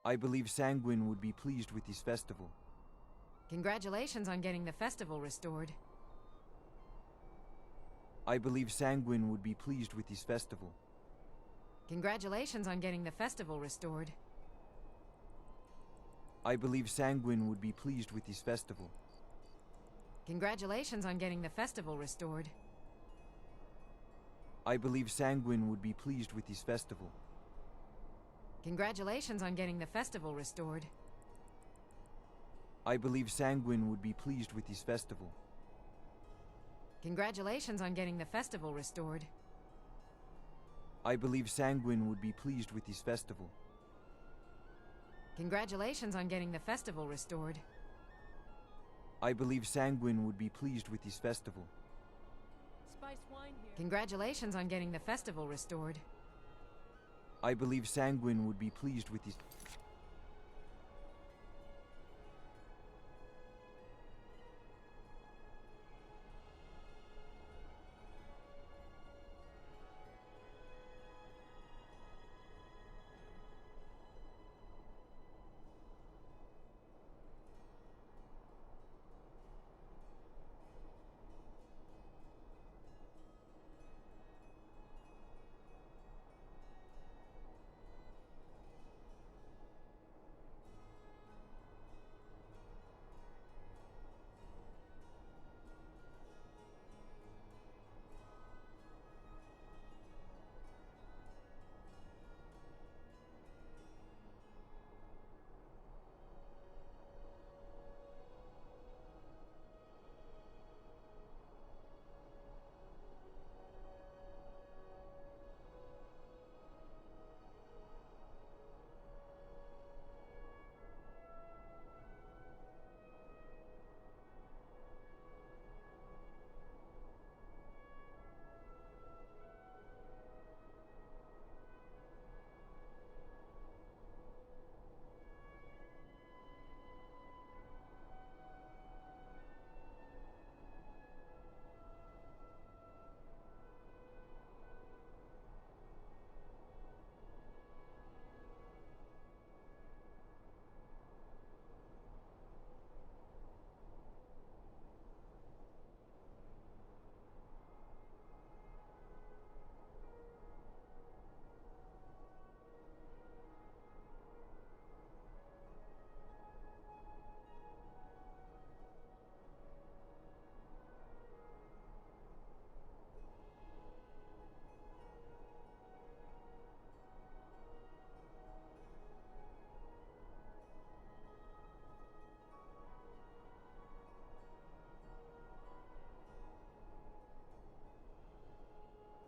I believe Sanguine would be pleased with this festival. Congratulations on getting the festival restored. I believe Sanguine would be pleased with this festival. Congratulations on getting the festival restored. I believe Sanguine would be pleased with this festival. Congratulations on getting the festival restored. I believe Sanguine would be pleased with this festival. Congratulations on getting the festival restored. I believe Sanguine would be pleased with this festival. Congratulations on getting the festival restored. I believe Sanguine would be pleased with this festival. Congratulations on getting the festival restored. I believe Sanguine would be pleased with this festival. Spiced wine here. Congratulations on getting the festival restored. I believe Sanguine would be pleased with this.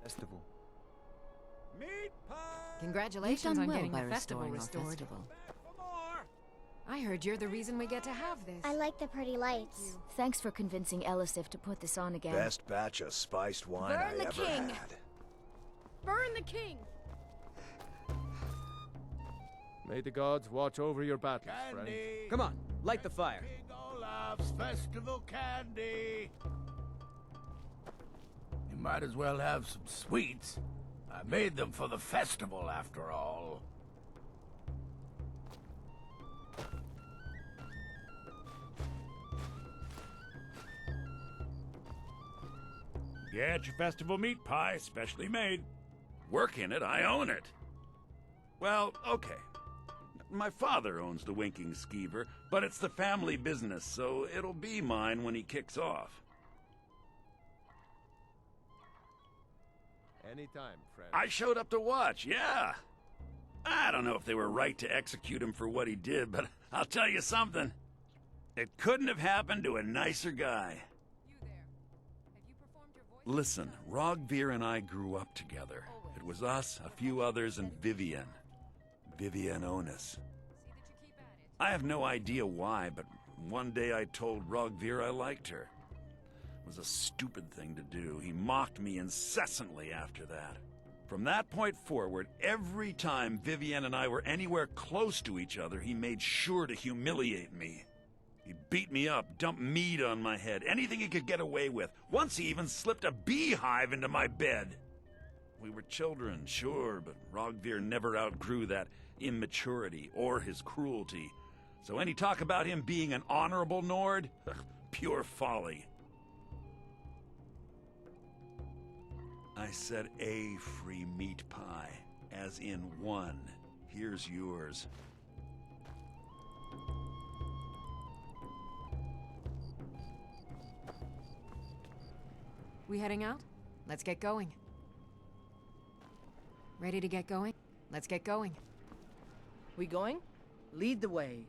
Festival. Meat pie! Congratulations on getting the festival restoring our restored. festival. Back for more! I heard you're the reason we get to have this. I like the pretty lights. Thanks for convincing Elisif to put this on again. Best batch of spiced wine Burn I the ever king. had. Burn the king! May the gods watch over your battles, friend. Candy! Come on, light the fire. King Olaf's festival candy! You might as well have some sweets. I made them for the festival, after all. Get your festival meat pie, specially made. Work in it, I own it. Well, okay. My father owns the Winking Skeever, but it's the family business, so it'll be mine when he kicks off. Anytime, friend. I showed up to watch, yeah. I don't know if they were right to execute him for what he did, but I'll tell you something. It couldn't have happened to a nicer guy. You there. Have you performed your voice? Listen, Rogvir and I grew up together. It was us, a few others, and Vivian. Vivian Onus. See that you keep at it. I have no idea why, but one day I told Rogvir I liked her. It was a stupid thing to do. He mocked me incessantly after that. From that point forward, every time Vivian and I were anywhere close to each other, he made sure to humiliate me. He beat me up, dumped meat on my head, anything he could get away with. Once he even slipped a beehive into my bed. We were children, sure, but Rogvir never outgrew that immaturity or his cruelty. So any talk about him being an honorable Nord? Pure folly. I said a free meat pie, as in one. Here's yours. We heading out? Let's get going. Ready to get going? Let's get going. We going? Lead the way.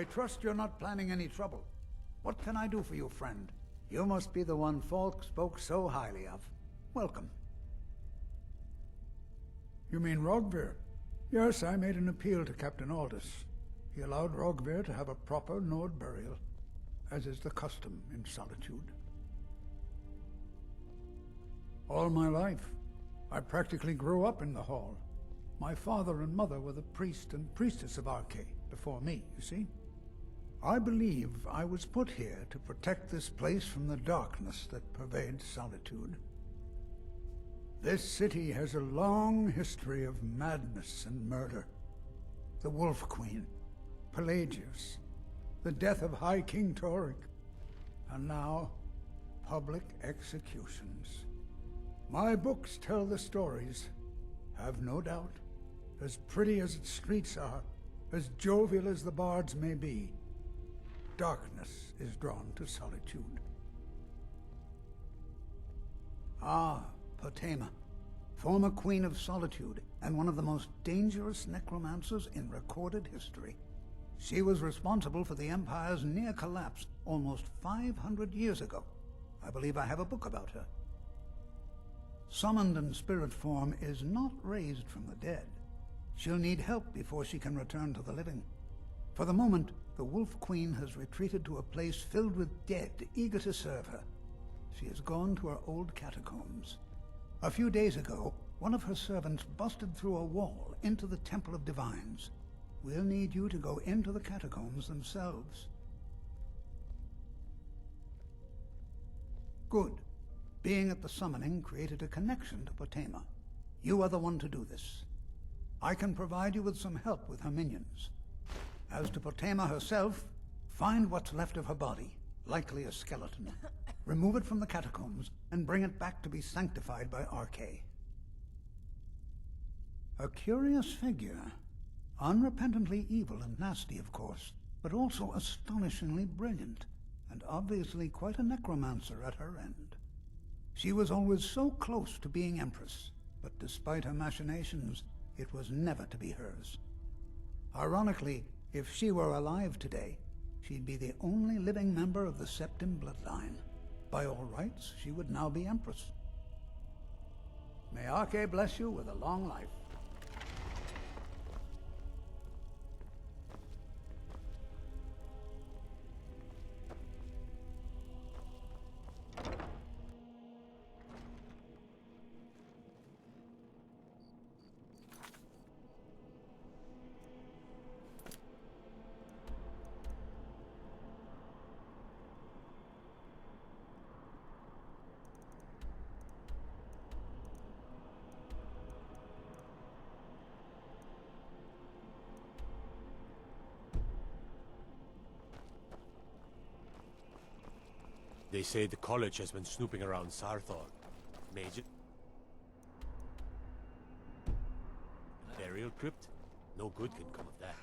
I trust you're not planning any trouble. What can I do for you, friend? You must be the one Falk spoke so highly of. Welcome. You mean Rogvir? Yes, I made an appeal to Captain Aldous. He allowed Rogvir to have a proper Nord burial, as is the custom in Solitude. All my life, I practically grew up in the hall. My father and mother were the priest and priestess of Arche before me, you see? I believe I was put here to protect this place from the darkness that pervades Solitude. This city has a long history of madness and murder. The Wolf Queen, Pelagius, the death of High King Torek, and now, public executions. My books tell the stories, have no doubt. As pretty as its streets are, as jovial as the bards may be, darkness is drawn to Solitude. Ah, Potema, former Queen of Solitude, and one of the most dangerous necromancers in recorded history. She was responsible for the Empire's near collapse almost 500 years ago. I believe I have a book about her. Summoned in spirit form is not raised from the dead. She'll need help before she can return to the living. For the moment, the Wolf Queen has retreated to a place filled with dead, eager to serve her. She has gone to her old catacombs. A few days ago, one of her servants busted through a wall into the Temple of Divines. We'll need you to go into the catacombs themselves. Good. Being at the summoning created a connection to Potema. You are the one to do this. I can provide you with some help with her minions. As to Potema herself, find what's left of her body, likely a skeleton. Remove it from the catacombs, and bring it back to be sanctified by Arche. A curious figure. Unrepentantly evil and nasty, of course, but also astonishingly brilliant, and obviously quite a necromancer at her end. She was always so close to being Empress, but despite her machinations, it was never to be hers. Ironically, if she were alive today, she'd be the only living member of the Septim bloodline. By all rights, she would now be Empress. May Arche bless you with a long life. They say the college has been snooping around Sarthor. Major... Burial crypt? No good can come of that.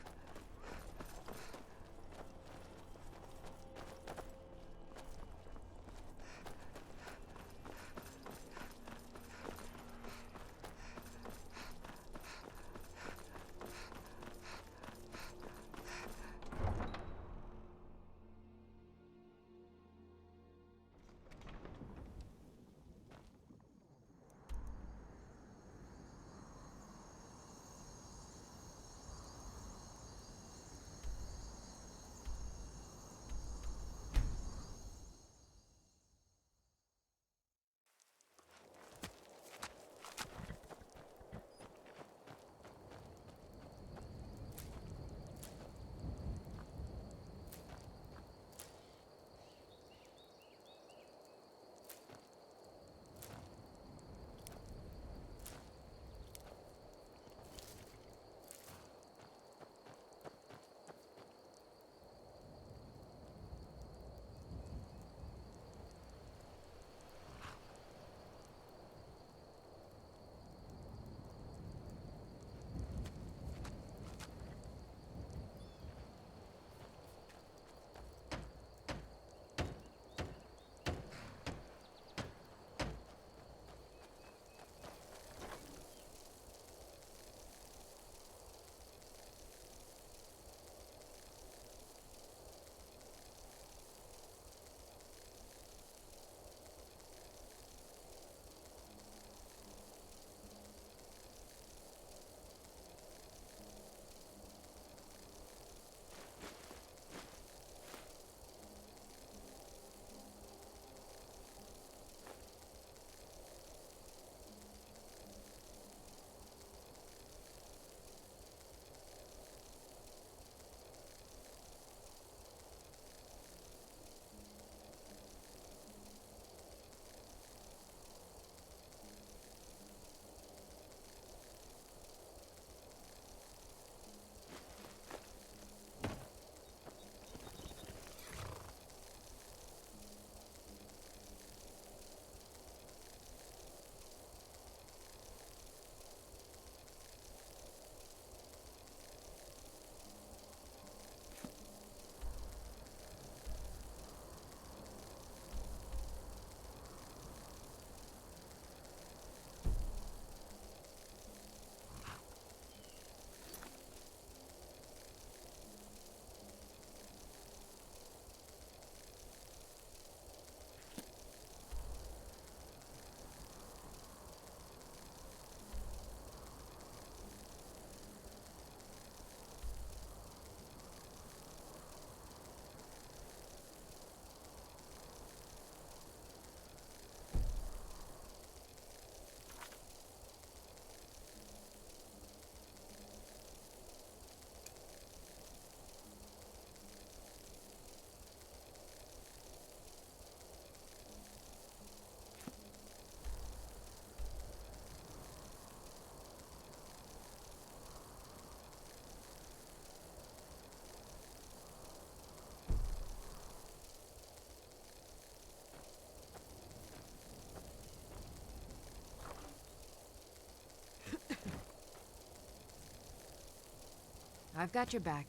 I've got your back.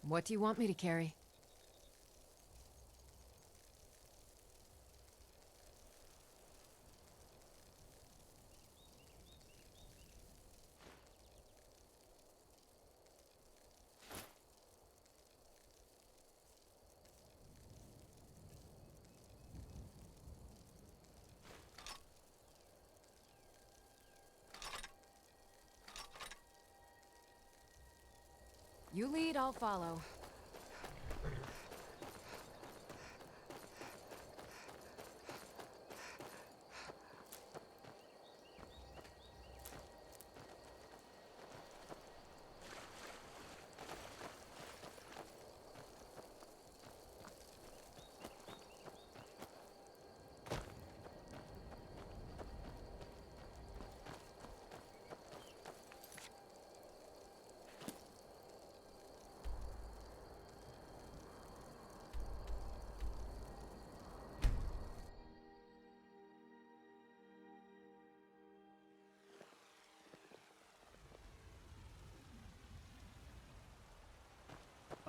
What do you want me to carry? You lead, I'll follow.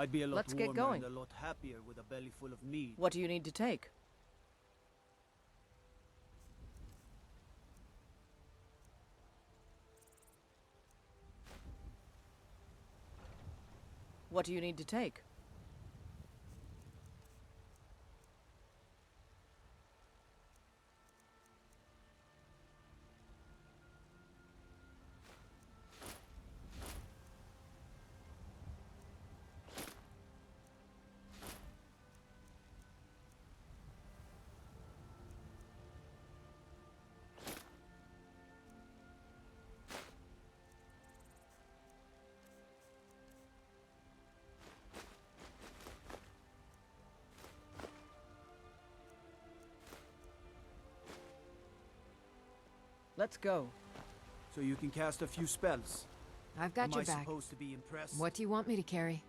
I'd be a lot Let's get warmer going. and a lot happier with a belly full of meat. What do you need to take? What do you need to take? Let's go. So you can cast a few spells. I've got Am your I back. supposed to be impressed? What do you want me to carry?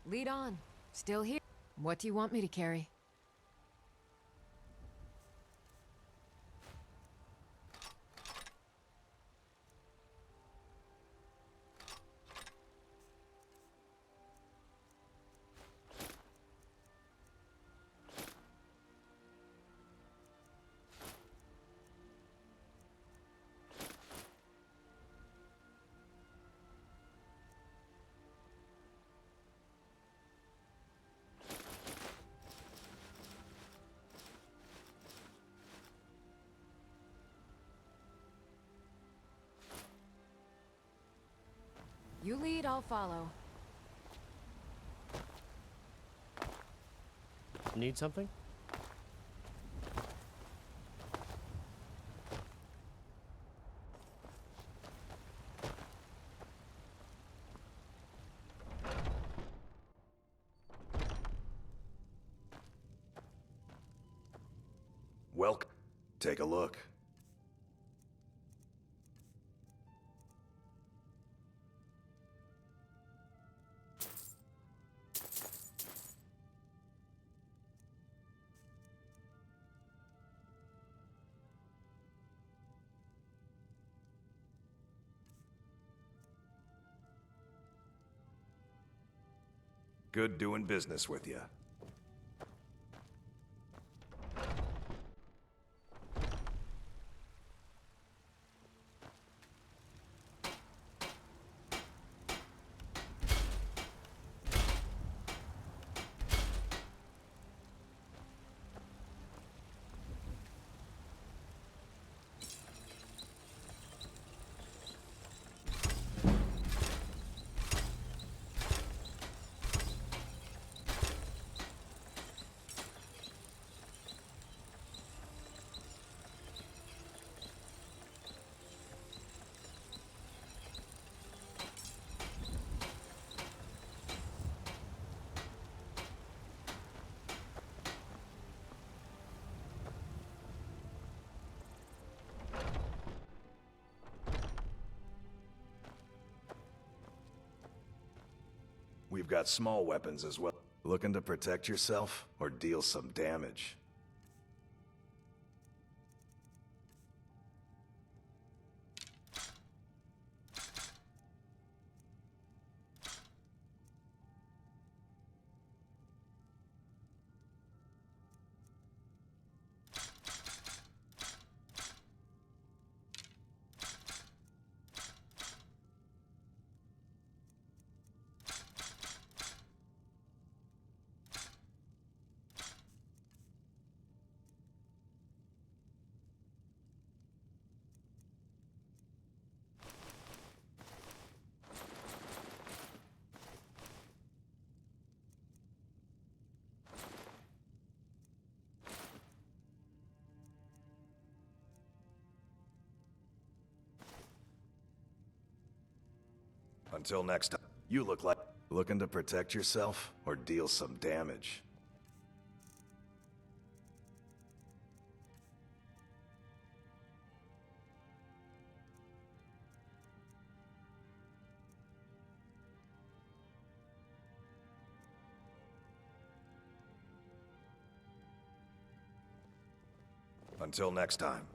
Lead on. Still here. What do you want me to carry? You lead, I'll follow. Need something? Welcome. Take a look. Good doing business with you. We've got small weapons as well. Looking to protect yourself or deal some damage? Until next time, you look like looking to protect yourself or deal some damage. Until next time.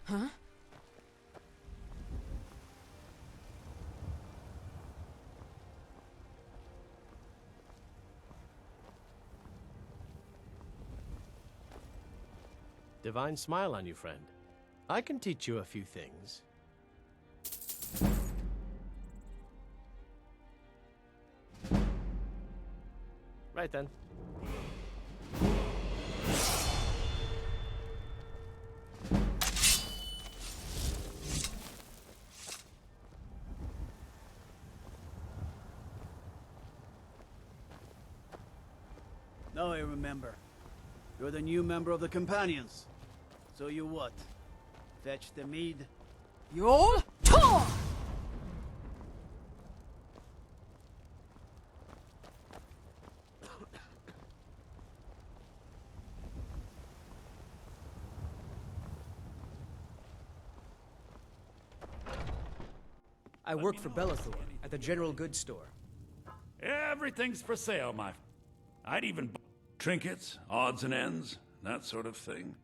Huh? Divine smile on you, friend. I can teach you a few things. Right then. Now I remember. You're the new member of the Companions. So you what? Fetch the mead? You'll talk! I work for Bellathor at the general goods store. Everything's for sale, my... I'd even buy trinkets, odds and ends, that sort of thing.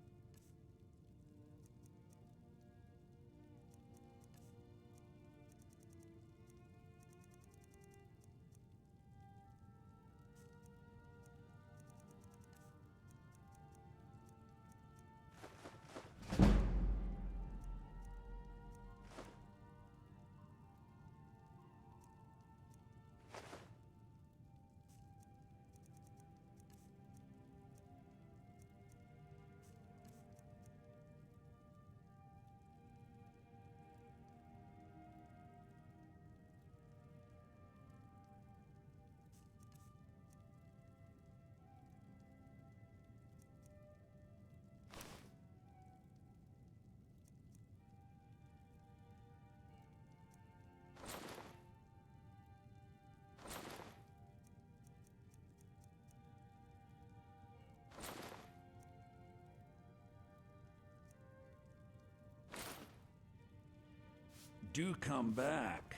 Do come back.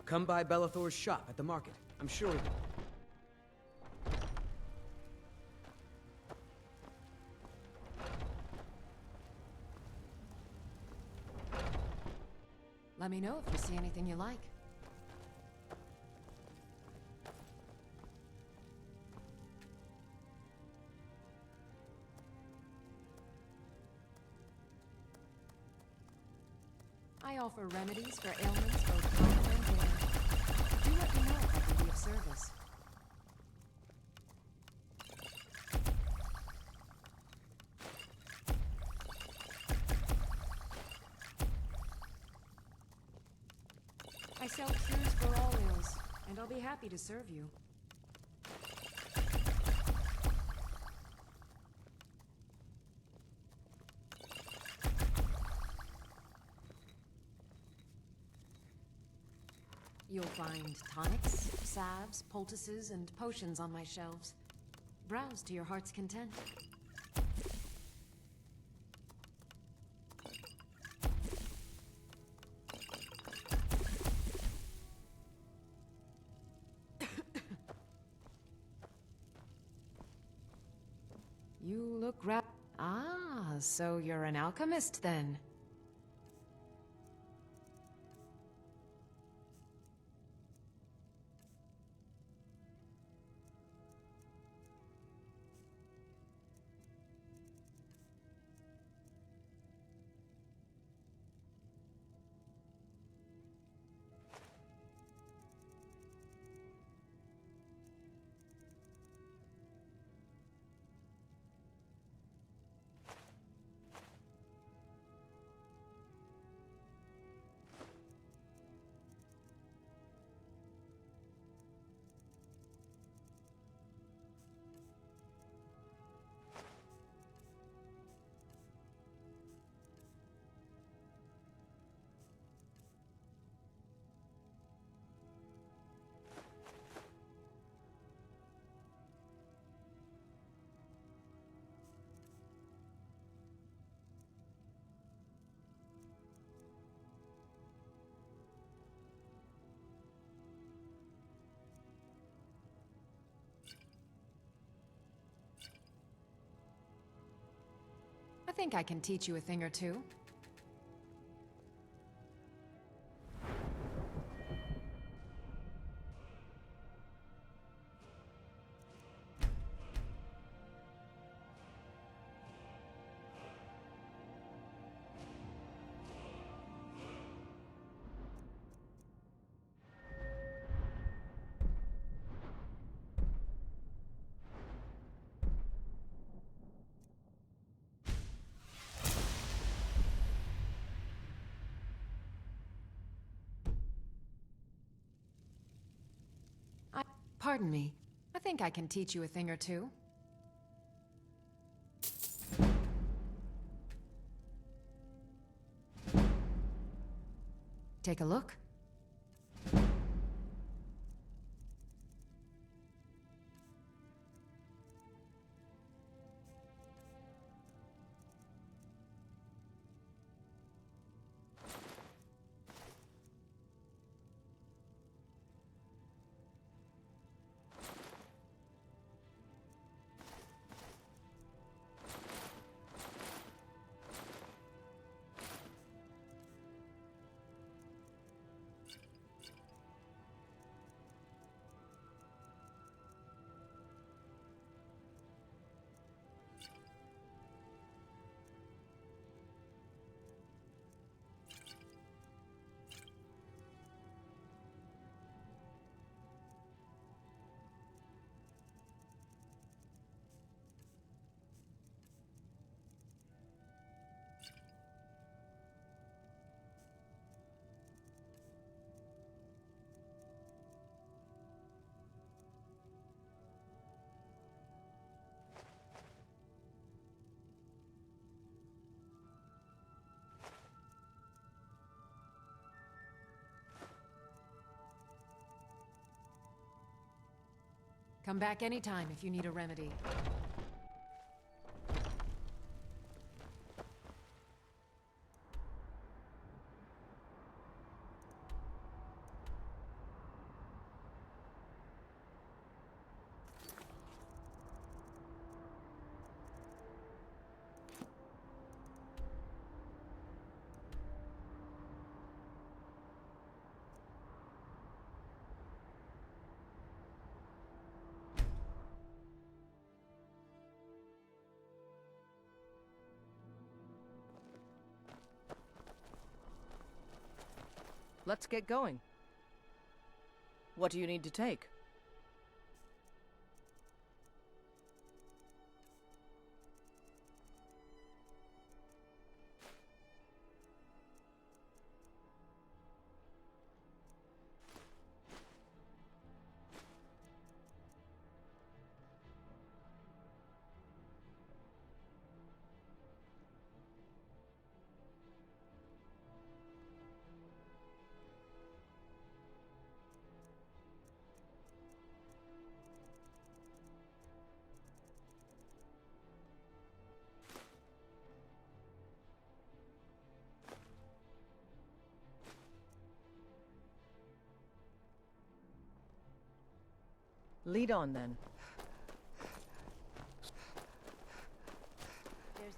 Come by Bellathor's shop at the market. I'm sure. Let me know if you see anything you like. I offer remedies for ailments both common and rare. Do let me know if I can be of service. I sell cures for all ills, and I'll be happy to serve you. You'll find tonics, salves, poultices, and potions on my shelves. Browse to your heart's content. You look Ah, so you're an alchemist then. I think I can teach you a thing or two. Pardon me. I think I can teach you a thing or two. Take a look. Come back anytime if you need a remedy. Let's get going. What do you need to take? Lead on, then.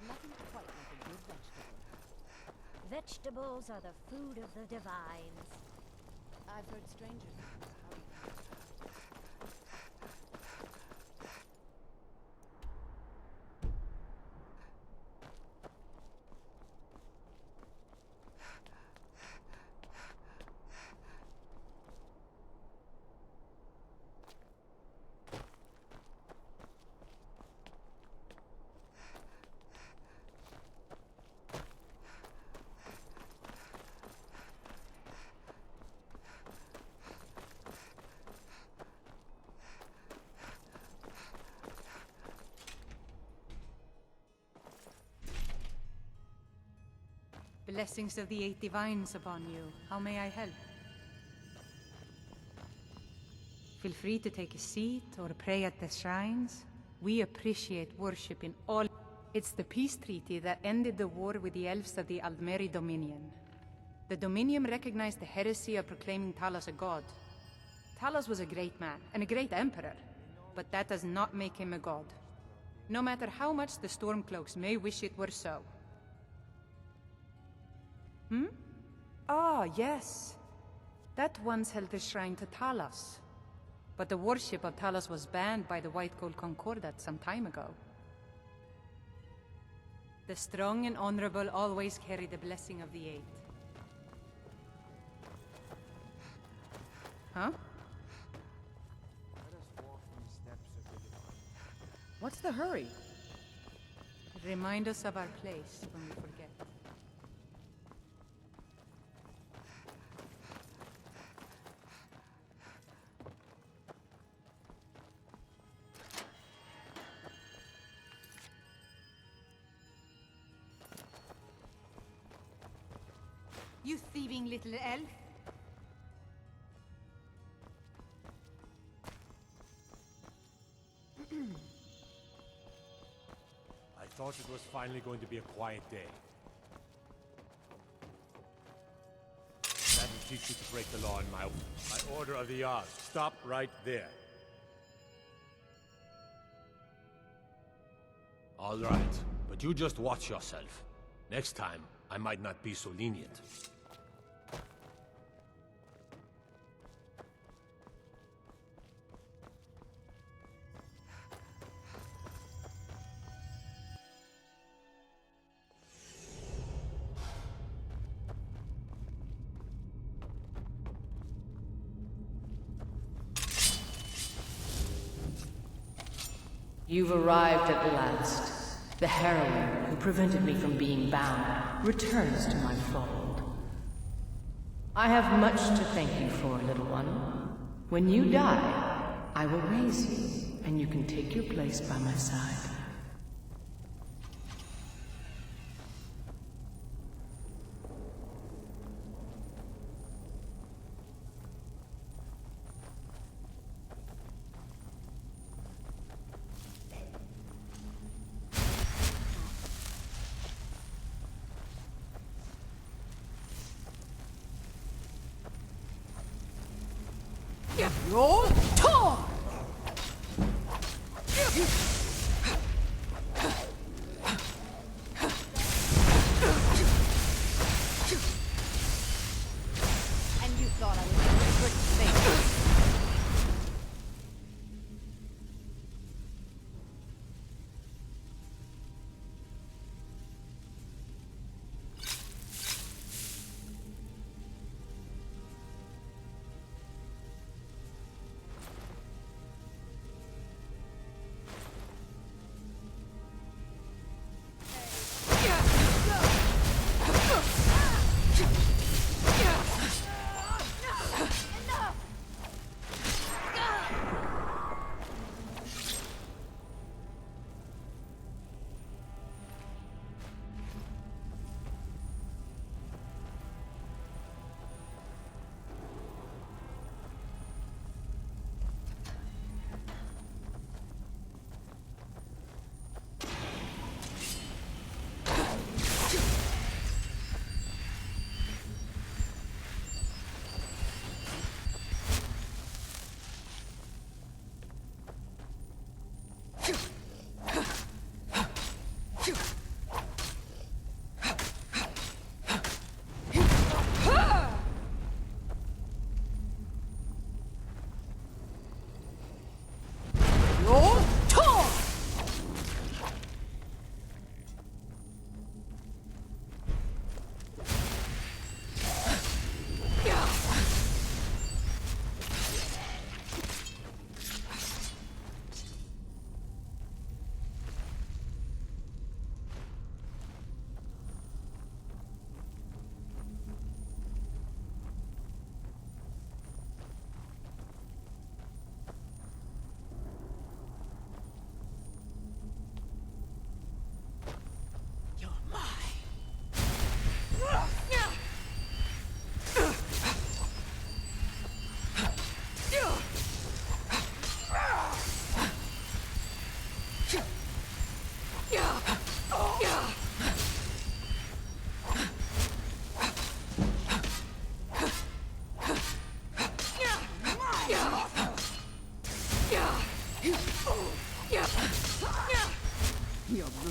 nothing quite like a good vegetable. Vegetables are the food of the divines. I've heard stranger things. How do you... Blessings of the Eight Divines upon you. How may I help? Feel free to take a seat or pray at the shrines. We appreciate worship in all... It's the peace treaty that ended the war with the elves of the Aldmeri Dominion. The Dominion recognized the heresy of proclaiming Talos a god. Talos was a great man, and a great emperor, but that does not make him a god. No matter how much the Stormcloaks may wish it were so. Ah, yes. That once held the shrine to Talos. But the worship of Talos was banned by the White Gold Concordat some time ago. The strong and honorable always carry the blessing of the Eight. Huh? Let us walk in the steps of the divine. What's the hurry? Remind us of our place when we forget. You thieving little elf! I thought it was finally going to be a quiet day. That will teach you to break the law in my order of the yard. Stop right there. All right, but you just watch yourself. Next time, I might not be so lenient. You've arrived at last. The heroine who prevented me from being bound returns to my fold. I have much to thank you for, little one. When you die, I will raise you, and you can take your place by my side. Roll! Tor! And you thought I was a pretty face.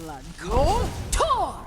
blood. Go Tor!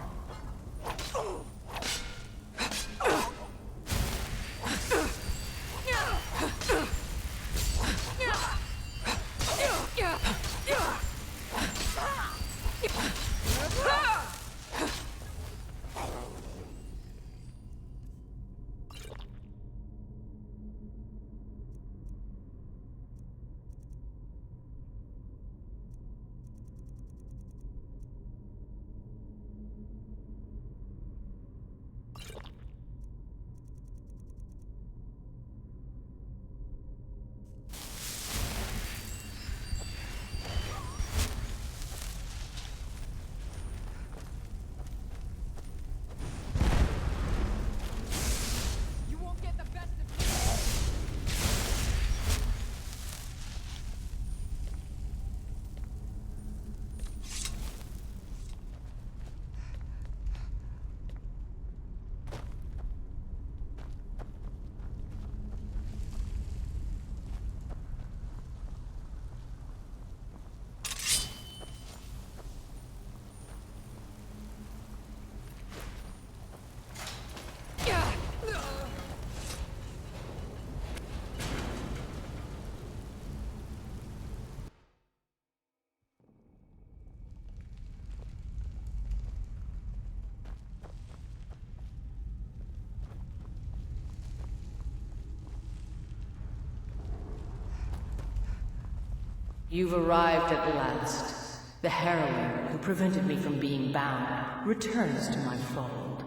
You've arrived at last. The heroine who prevented me from being bound returns to my fold.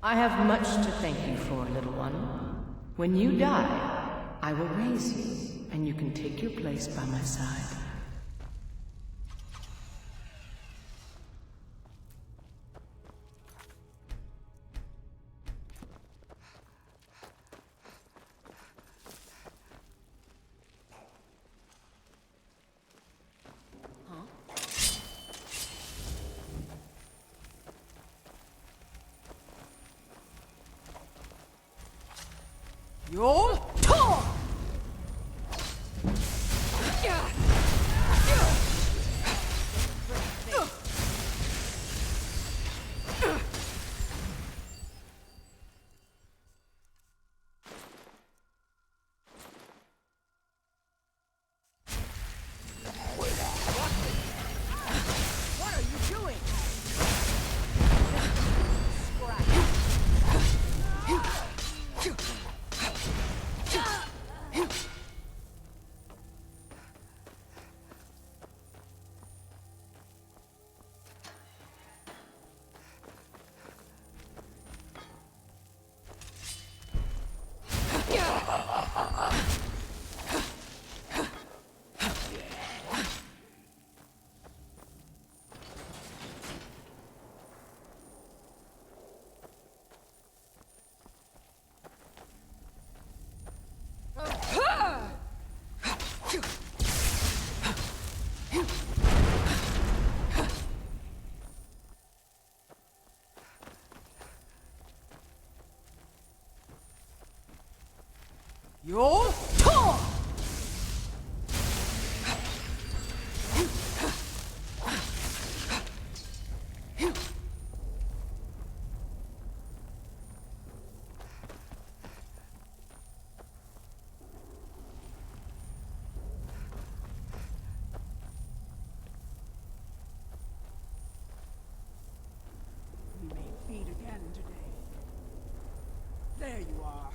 I have much to thank you for, little one. When you die, I will raise you, and you can take your place by my side. Yo Tor! What are you doing? Yo Tor! We may feed again today. There you are.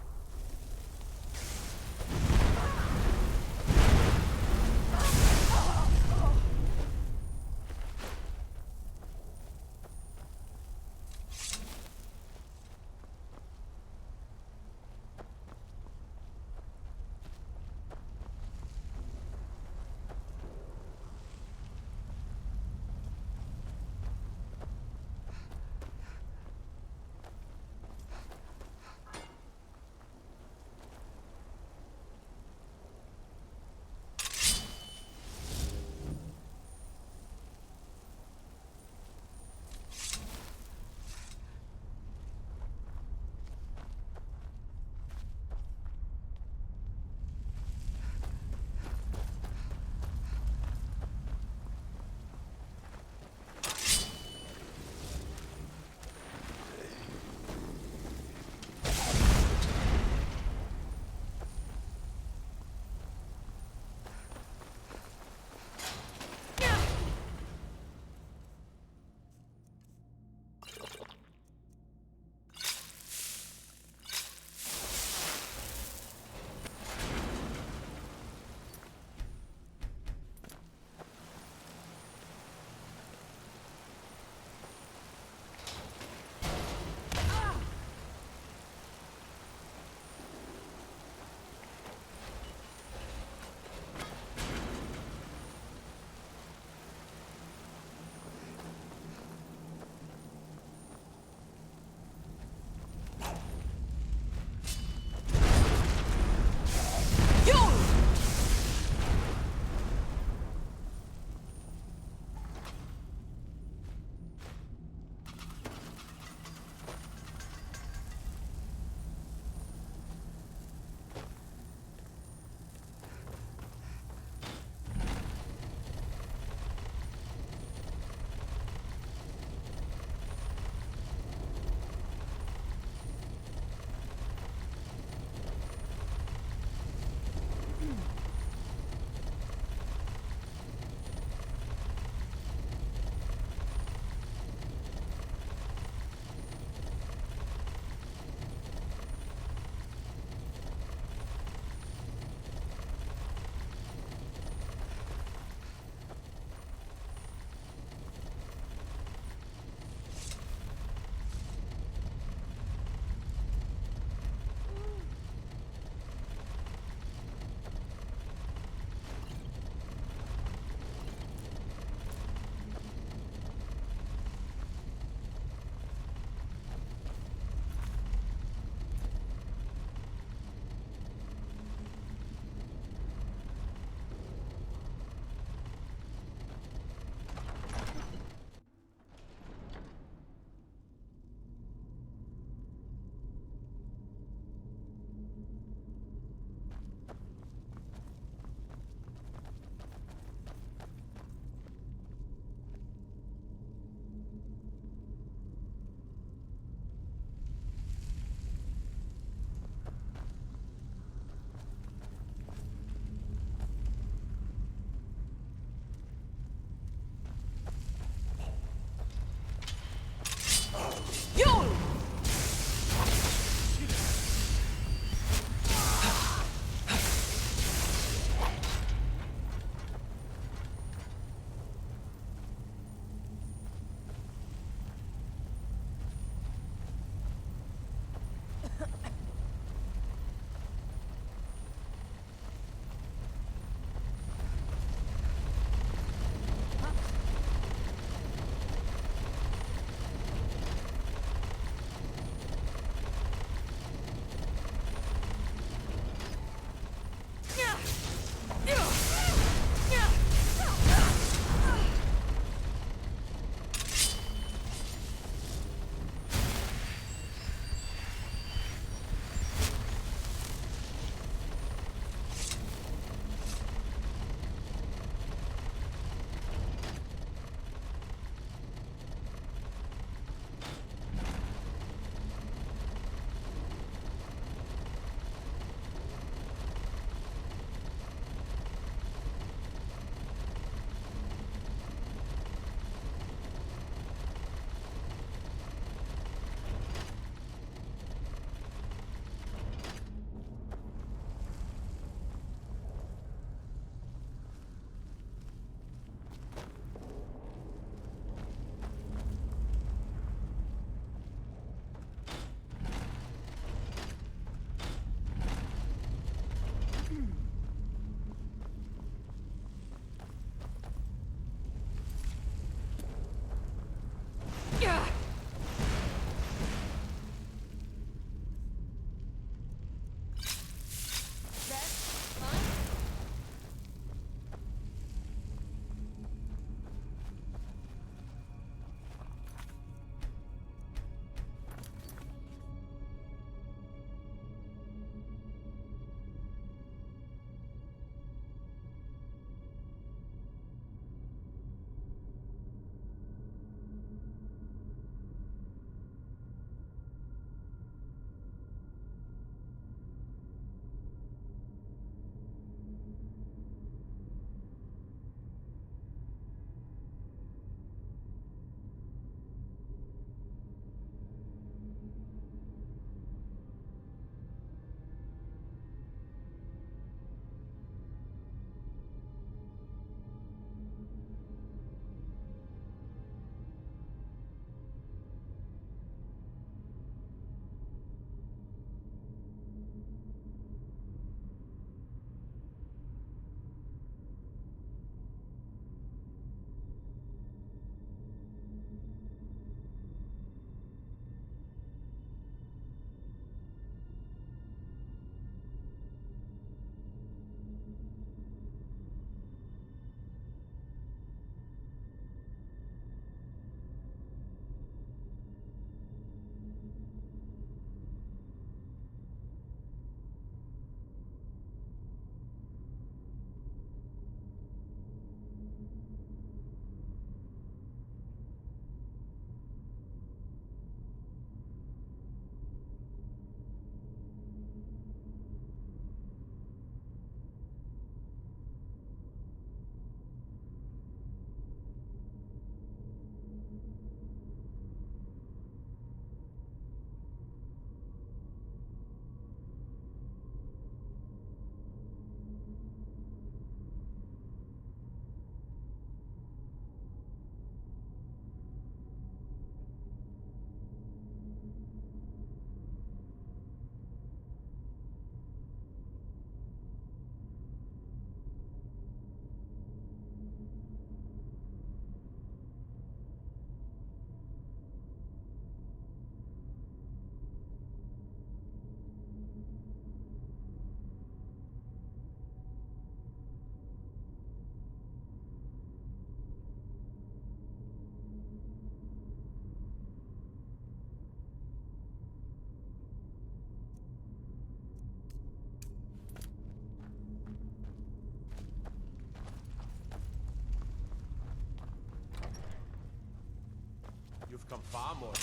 You've come far more.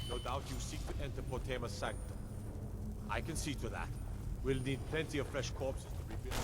No doubt you seek to enter Potema's sanctum. I can see to that. We'll need plenty of fresh corpses to rebuild.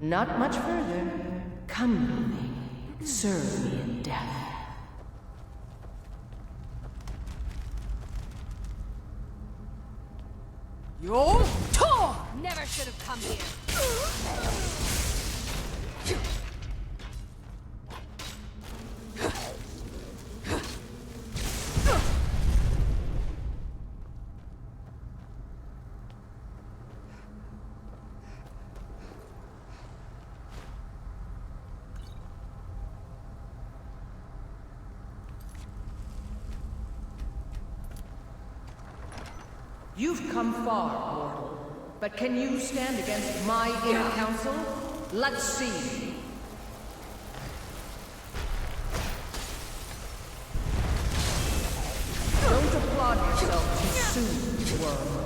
Not much further. Come with me. Serve me in death. Never should have come here. You've come far, mortal. But can you stand against my inner council? Let's see. Don't applaud yourself too soon, worm.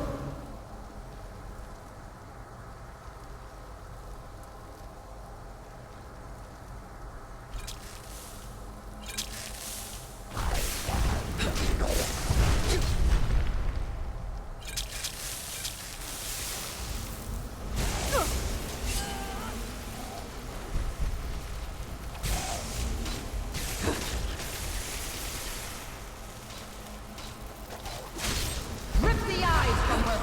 Rip the eyes from her!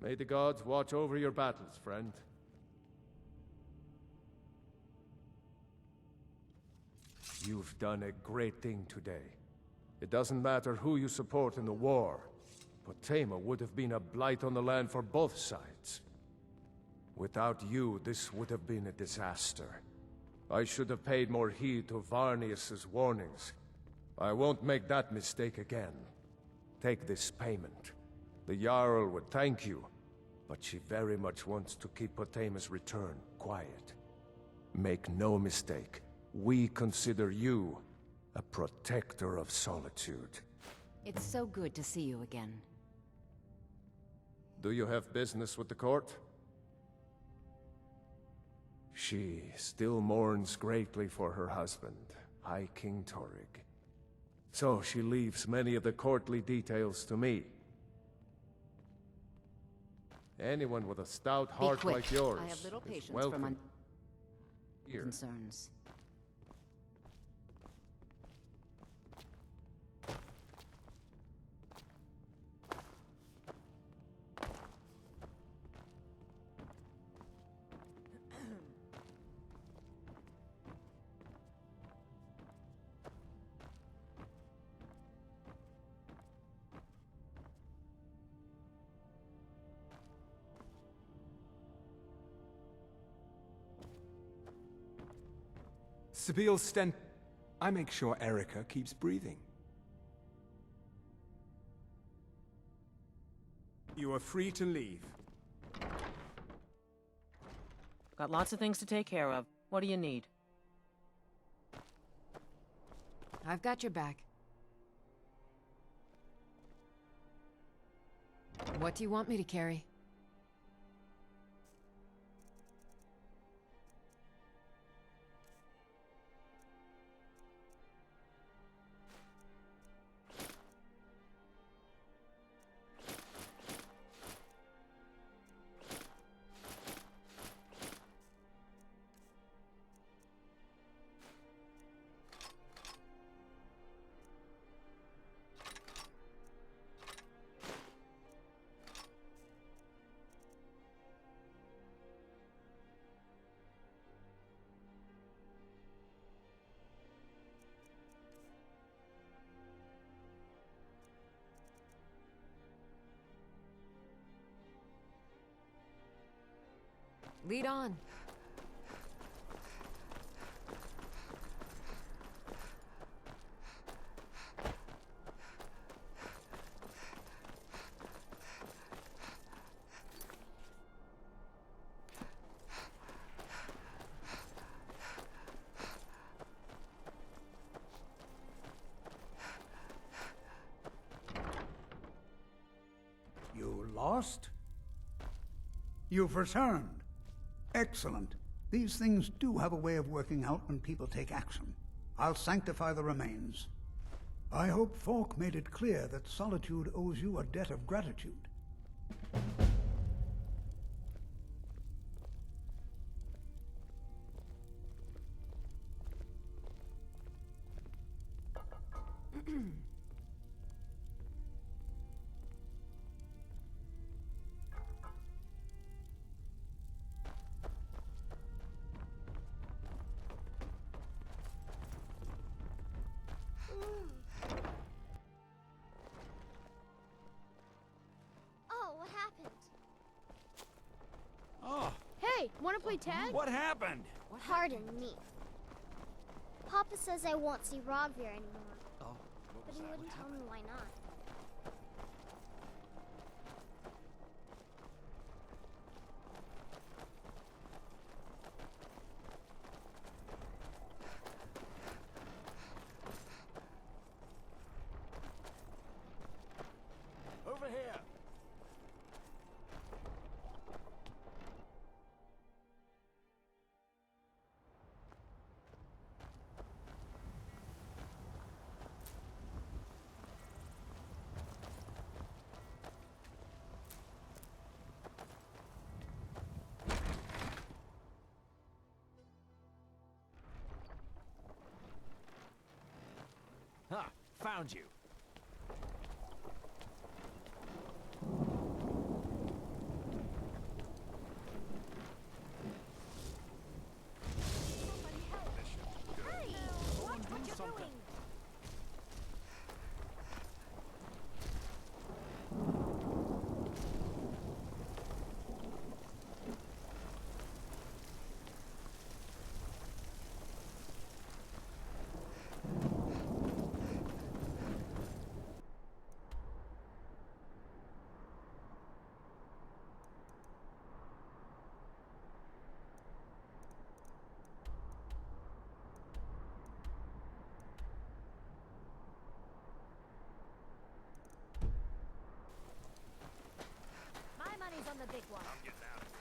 May the gods watch over your battles, friend. You've done a great thing today. It doesn't matter who you support in the war. Potema would have been a blight on the land for both sides. Without you, this would have been a disaster. I should have paid more heed to Varnius's warnings. I won't make that mistake again. Take this payment. The Jarl would thank you, but she very much wants to keep Potema's return quiet. Make no mistake, we consider you a protector of Solitude. It's so good to see you again. Do you have business with the court? She still mourns greatly for her husband, High King Torrig. So she leaves many of the courtly details to me. Anyone with a stout heart like yours I have little is patience welcome for my here. concerns. Sibyl Stent... I make sure Erica keeps breathing. You are free to leave. Got lots of things to take care of. What do you need? I've got your back. What do you want me to carry? Lead on. You lost? You've returned. Excellent. These things do have a way of working out when people take action. I'll sanctify the remains. I hope Falk made it clear that Solitude owes you a debt of gratitude. Hey, wanna play tag? What happened? Pardon me. Papa says I won't see Rogvir anymore. Oh, But he wouldn't tell me why not. Over here. Ha! Found you. the big one. I'm getting out of here.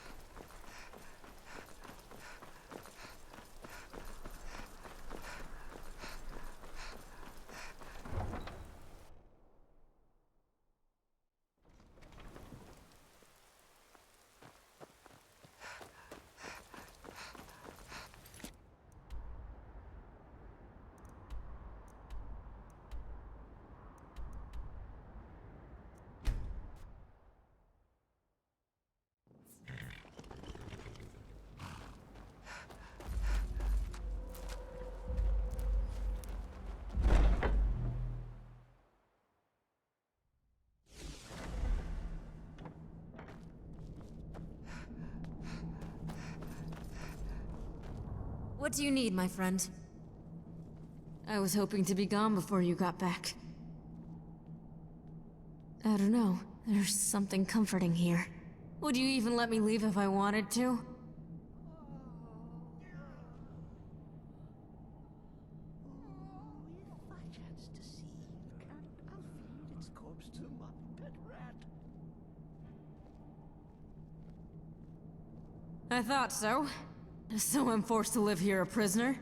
What do you need, my friend? I was hoping to be gone before you got back. I don't know. There's something comforting here. Would you even let me leave if I wanted to? If I chance to see, I'll feed its corpse to my pet rat. I thought so. So I'm forced to live here a prisoner?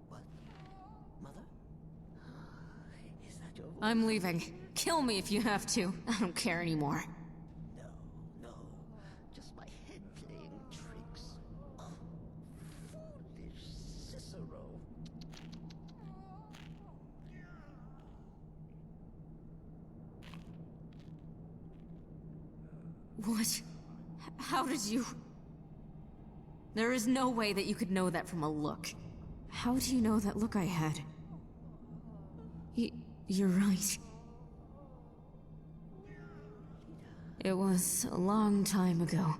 What? Mother? Is that your voice? I'm leaving. Kill me if you have to. I don't care anymore. No. Just my head playing tricks. Oh, foolish Cicero. What? How did you... There is no way that you could know that from a look. How do you know that look I had? You're right. It was a long time ago.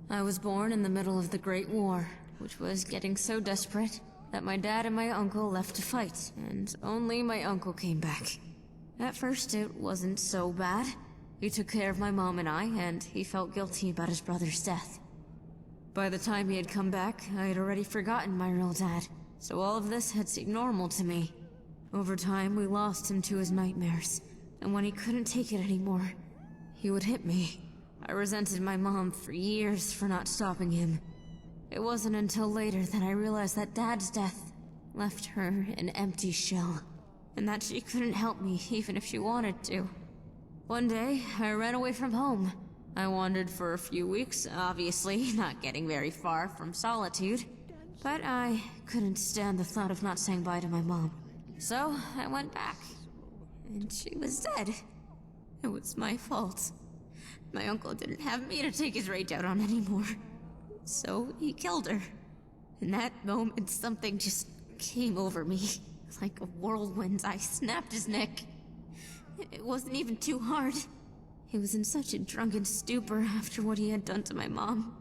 I was born in the middle of the Great War, which was getting so desperate that my dad and my uncle left to fight, and only my uncle came back. At first, it wasn't so bad. He took care of my mom and I, and he felt guilty about his brother's death. By the time he had come back, I had already forgotten my real dad, so all of this had seemed normal to me. Over time, we lost him to his nightmares, and when he couldn't take it anymore, he would hit me. I resented my mom for years for not stopping him. It wasn't until later that I realized that Dad's death left her an empty shell, and that she couldn't help me even if she wanted to. One day, I ran away from home. I wandered for a few weeks, obviously not getting very far from solitude, but I couldn't stand the thought of not saying bye to my mom. So, I went back, and she was dead. It was my fault. My uncle didn't have me to take his rage out on anymore, so he killed her. In that moment, something just came over me. Like a whirlwind, I snapped his neck. It wasn't even too hard. He was in such a drunken stupor after what he had done to my mom.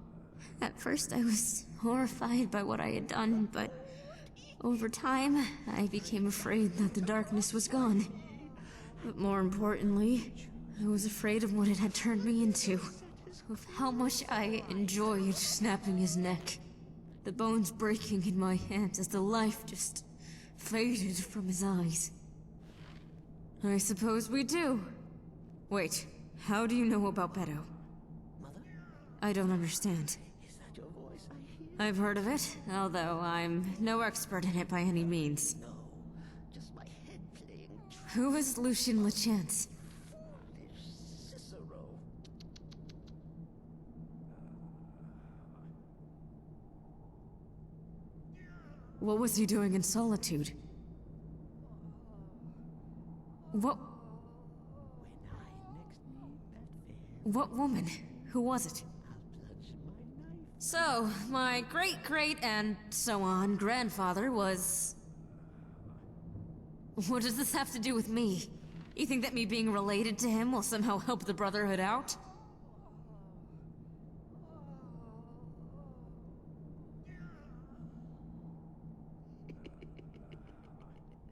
At first, I was horrified by what I had done, but over time, I became afraid that the darkness was gone. But more importantly, I was afraid of what it had turned me into. Of how much I enjoyed snapping his neck. The bones breaking in my hands as the life just faded from his eyes. I suppose we do. Wait, how do you know about Beto? Mother? I don't understand. Is that your voice I hear? I've heard of it, although I'm no expert in it by any means. No, just my head playing tricks. Who is Lucian LeChance? Foolish Cicero. What was he doing in solitude? What? What woman? Who was it? So, my great-great and so on grandfather was... What does this have to do with me? You think that me being related to him will somehow help the Brotherhood out?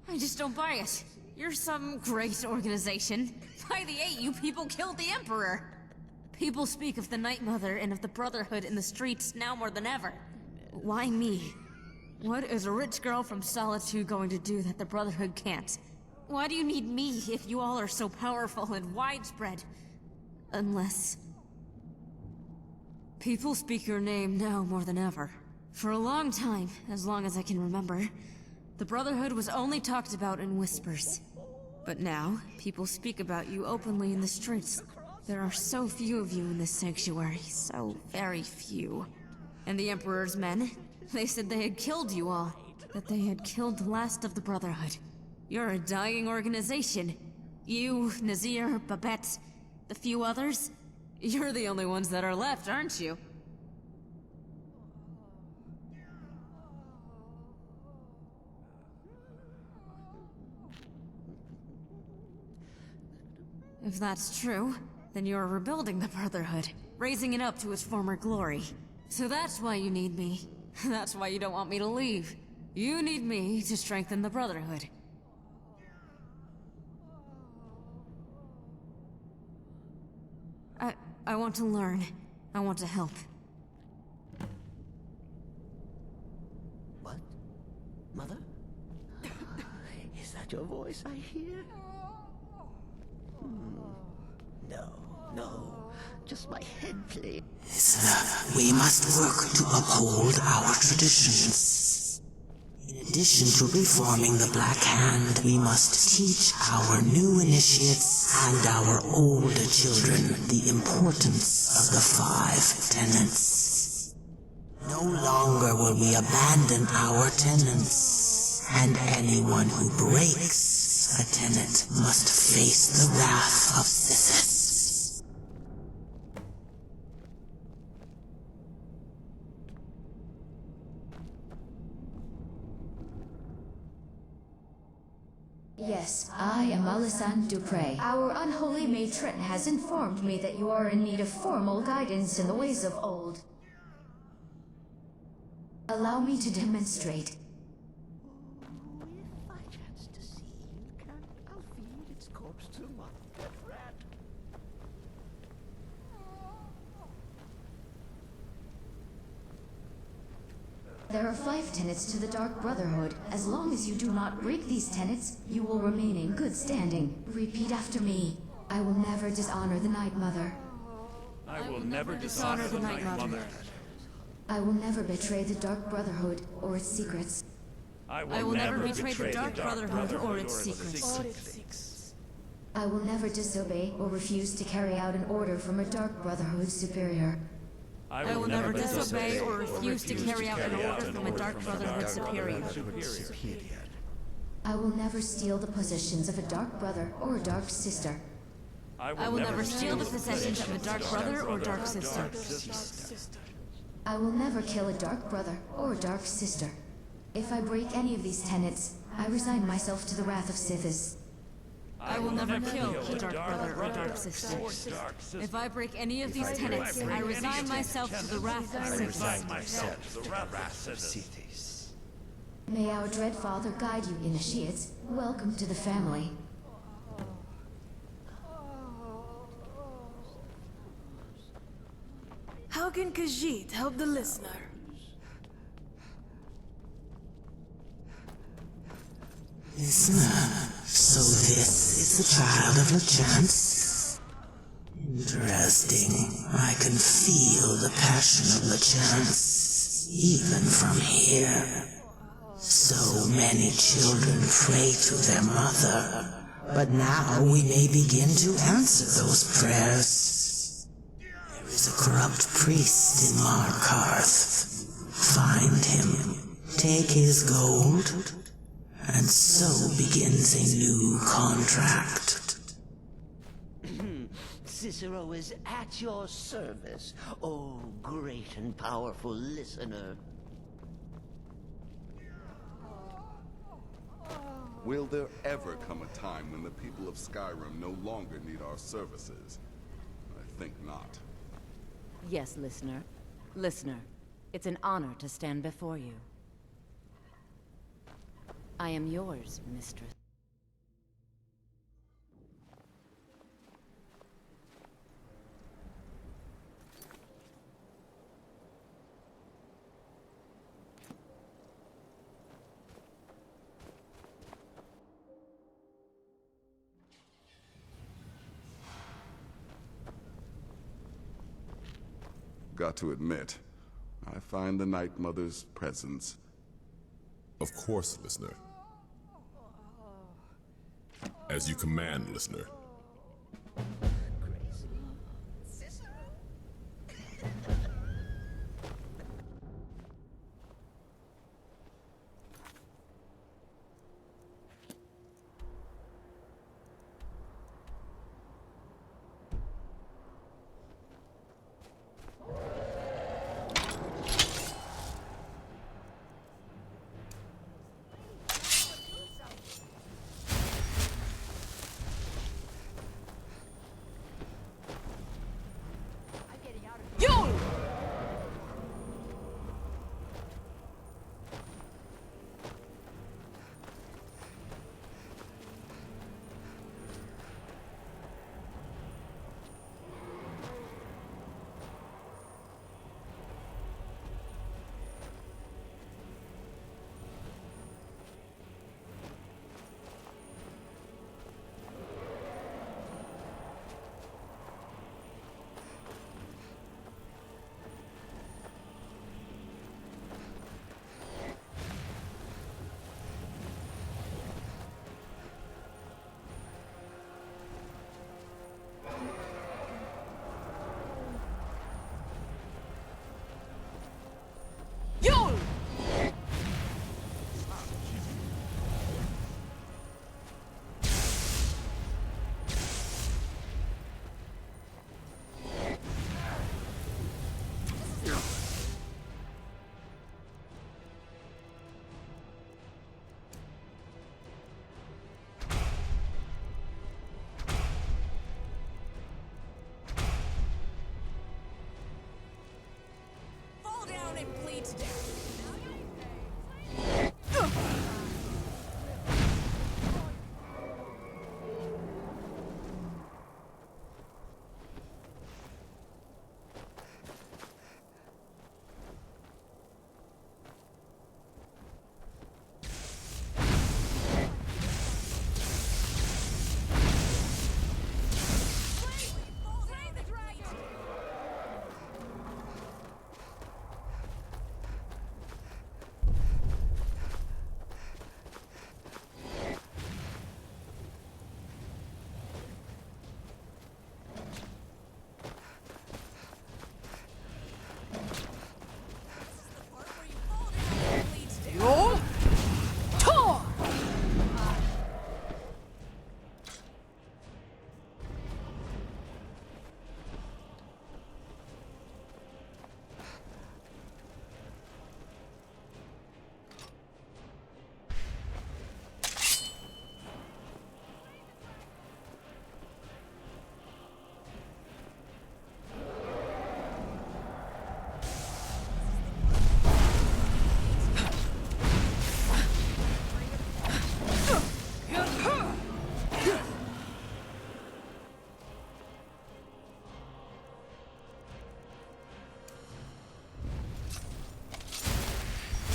I just don't buy it. You're some great organization. By the 8, you people killed the Emperor! People speak of the Night Mother and of the Brotherhood in the streets now more than ever. Why me? What is a rich girl from Solitude going to do that the Brotherhood can't? Why do you need me if you all are so powerful and widespread? Unless... people speak your name now more than ever. For a long time, as long as I can remember, the Brotherhood was only talked about in whispers. But now, people speak about you openly in the streets. There are so few of you in this sanctuary, so very few. And the Emperor's men, they said they had killed you all. That they had killed the last of the Brotherhood. You're a dying organization. You, Nazir, Babette, the few others. You're the only ones that are left, aren't you? If that's true, then you're rebuilding the Brotherhood, raising it up to its former glory. So that's why you need me. That's why you don't want me to leave. You need me to strengthen the Brotherhood. I want to learn. I want to help. What? Mother? Is that your voice I hear? No. Just my head playing. Listener, we must work to uphold our traditions. In addition to reforming the Black Hand, we must teach our new initiates and our older children the importance of the 5 tenets. No longer will we abandon our tenets, and anyone who breaks a tenet must face the wrath of Sithis. Yes, I am Alisande Dupre. Our unholy matron has informed me that you are in need of formal guidance in the ways of old. Allow me to demonstrate. If I chance to see you, I'll feed its corpse to my Deadra. There are 5 tenets to the Dark Brotherhood. As long as you do not break these tenets, you will remain in good standing. Repeat after me. I will never dishonor the Night Mother. I will never dishonor the Night Mother. I will never betray the Dark Brotherhood or its secrets. I will never betray the Dark Brotherhood or its secrets. I will never disobey or refuse to carry out an order from a Dark Brotherhood superior. I will never disobey or refuse to carry out an order from a Dark Brotherhood superior. I will never steal the possessions of a Dark Brother or a Dark Sister. I will never steal the possessions of a Dark Brother or Dark Sister. I will never kill a Dark Brother or a Dark Sister. If I break any of these tenets, I resign myself to the wrath of Sithis. I will never kill a Dark Brother or Dark Sister. If I break any of these tenets, I resign myself to the wrath of Sithis. May our dread father guide you, initiates. Welcome to the family. How can Khajiit help the listener? Listener, so this is the child of LeChance? Interesting. I can feel the passion of LeChance, even from here. So many children pray to their mother, but now we may begin to answer those prayers. There is a corrupt priest in Markarth. Find him, take his gold, and so begins a new contract. Cicero is at your service, oh great and powerful listener. Will there ever come a time when the people of Skyrim no longer need our services? I think not. Yes, listener. Listener, it's an honor to stand before you. I am yours, mistress. got to admit, I find the Night Mother's presence... Of course, listener. As you command, listener.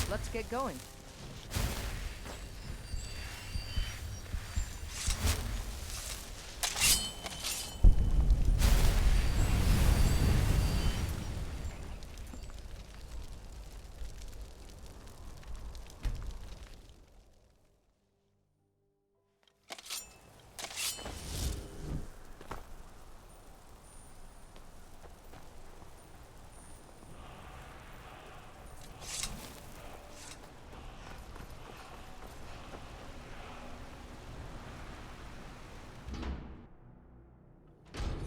Let's get going.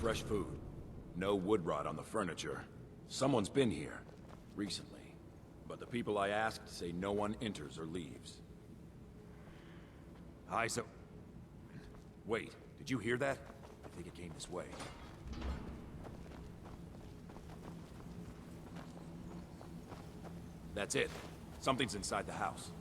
Fresh food. No wood rot on the furniture. Someone's been here. Recently. But the people I asked say no one enters or leaves. Hi, so... Wait, did you hear that? I think it came this way. That's it. Something's inside the house.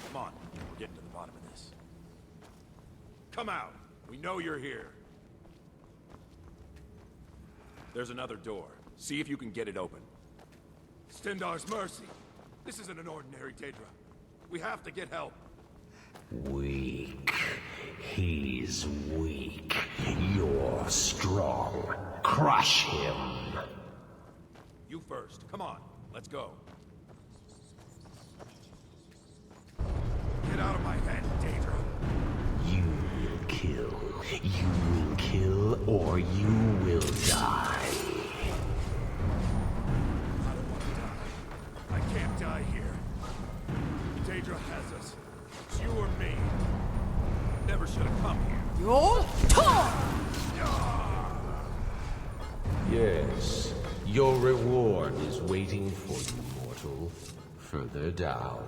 Come on, we're getting to the bottom of this. Come out! We know you're here. There's another door. See if you can get it open. Stendar's mercy! This isn't an ordinary Deadra. We have to get help. Weak. He's weak. You're strong. Crush him. You first. Come on, let's go. Get out of my head, Deadra. You will kill. You will kill, or you will die. I can't die here. Deadra has us. It's you or me. Never should have come here. You're torn! Yes, your reward is waiting for you, mortal. Further down.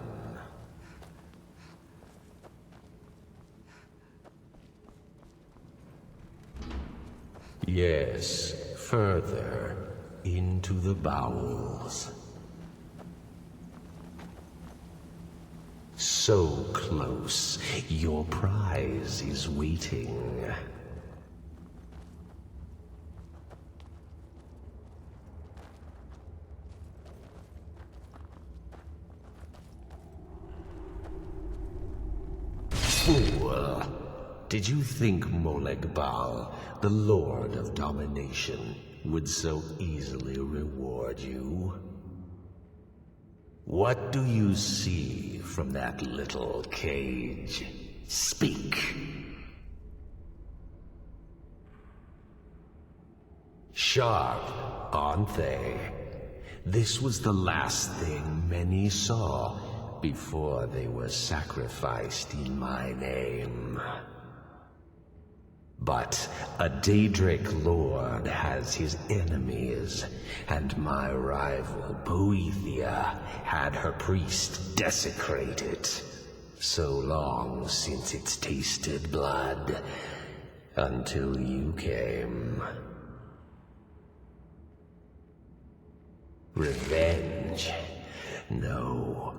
Yes, further into the bowels. So close, your prize is waiting. Fool! Did you think Moleg Bal, the Lord of Domination, would so easily reward you? What do you see from that little cage? Speak. Sharp, aren't they? This was the last thing many saw before they were sacrificed in my name. But a Daedric lord has his enemies, and my rival Boethia had her priest desecrated. So long since it's tasted blood, until you came. Revenge? No,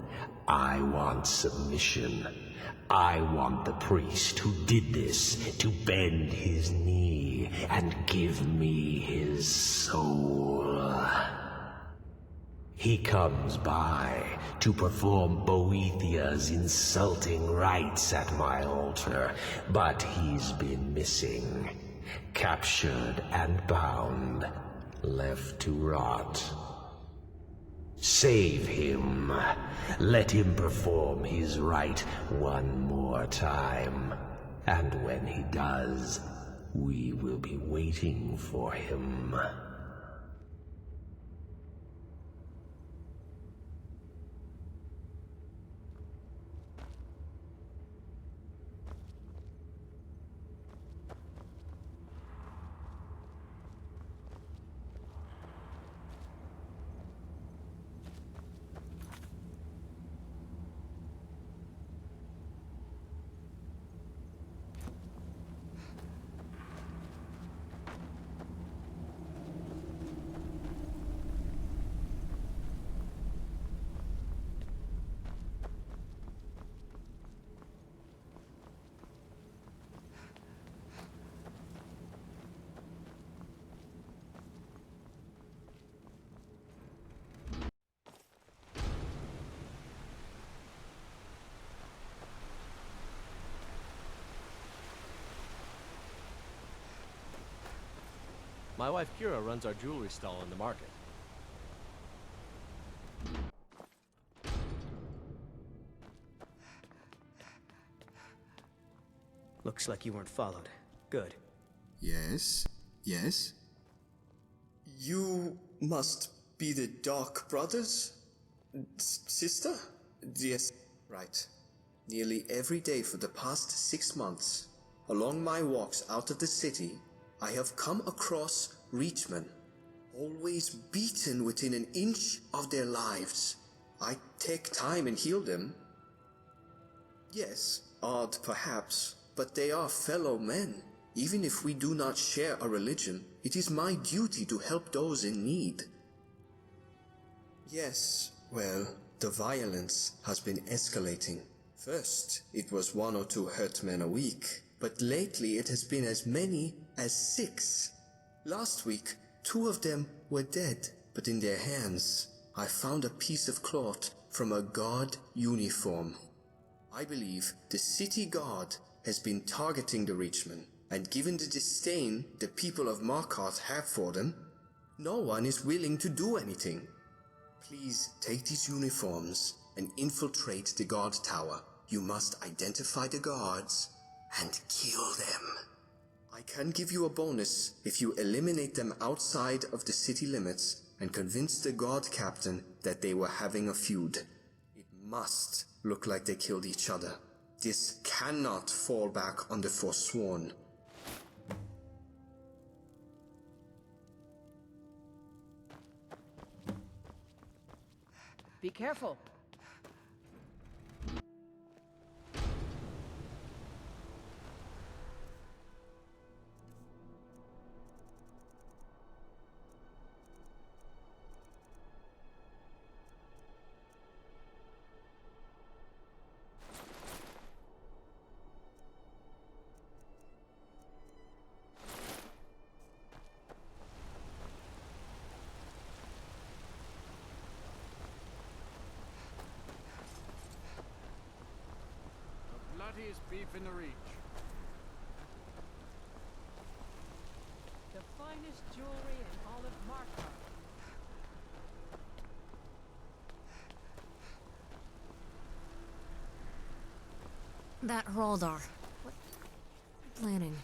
I want submission. I want the priest who did this to bend his knee and give me his soul. He comes by to perform Boethia's insulting rites at my altar, but he's been missing, captured and bound, left to rot. Save him. Let him perform his rite one more time. And when he does, we will be waiting for him. My wife Kira runs our jewelry stall in the market. Looks like you weren't followed. Good. Yes? Yes? You must be the Dark Brothers? Sister? Yes, right. Nearly every day for the past 6 months, along my walks out of the city, I have come across Reachmen, always beaten within an inch of their lives. I take time and heal them. Yes, odd perhaps, but they are fellow men. Even if we do not share a religion, it is my duty to help those in need. Yes, well, the violence has been escalating. First, it was 1 or 2 hurt men a week, but lately it has been as many as 6. Last week, 2 of them were dead, but in their hands, I found a piece of cloth from a guard uniform. I believe the city guard has been targeting the Reachmen, and given the disdain the people of Markarth have for them, no one is willing to do anything. Please take these uniforms and infiltrate the guard tower. You must identify the guards and kill them. I can give you a bonus if you eliminate them outside of the city limits and convince the guard captain that they were having a feud. It must look like they killed each other. This cannot fall back on the Forsworn. Be careful. Bloodiest beef in the Reach. The finest jewelry in all of Markarth. That Hroldar. What planning?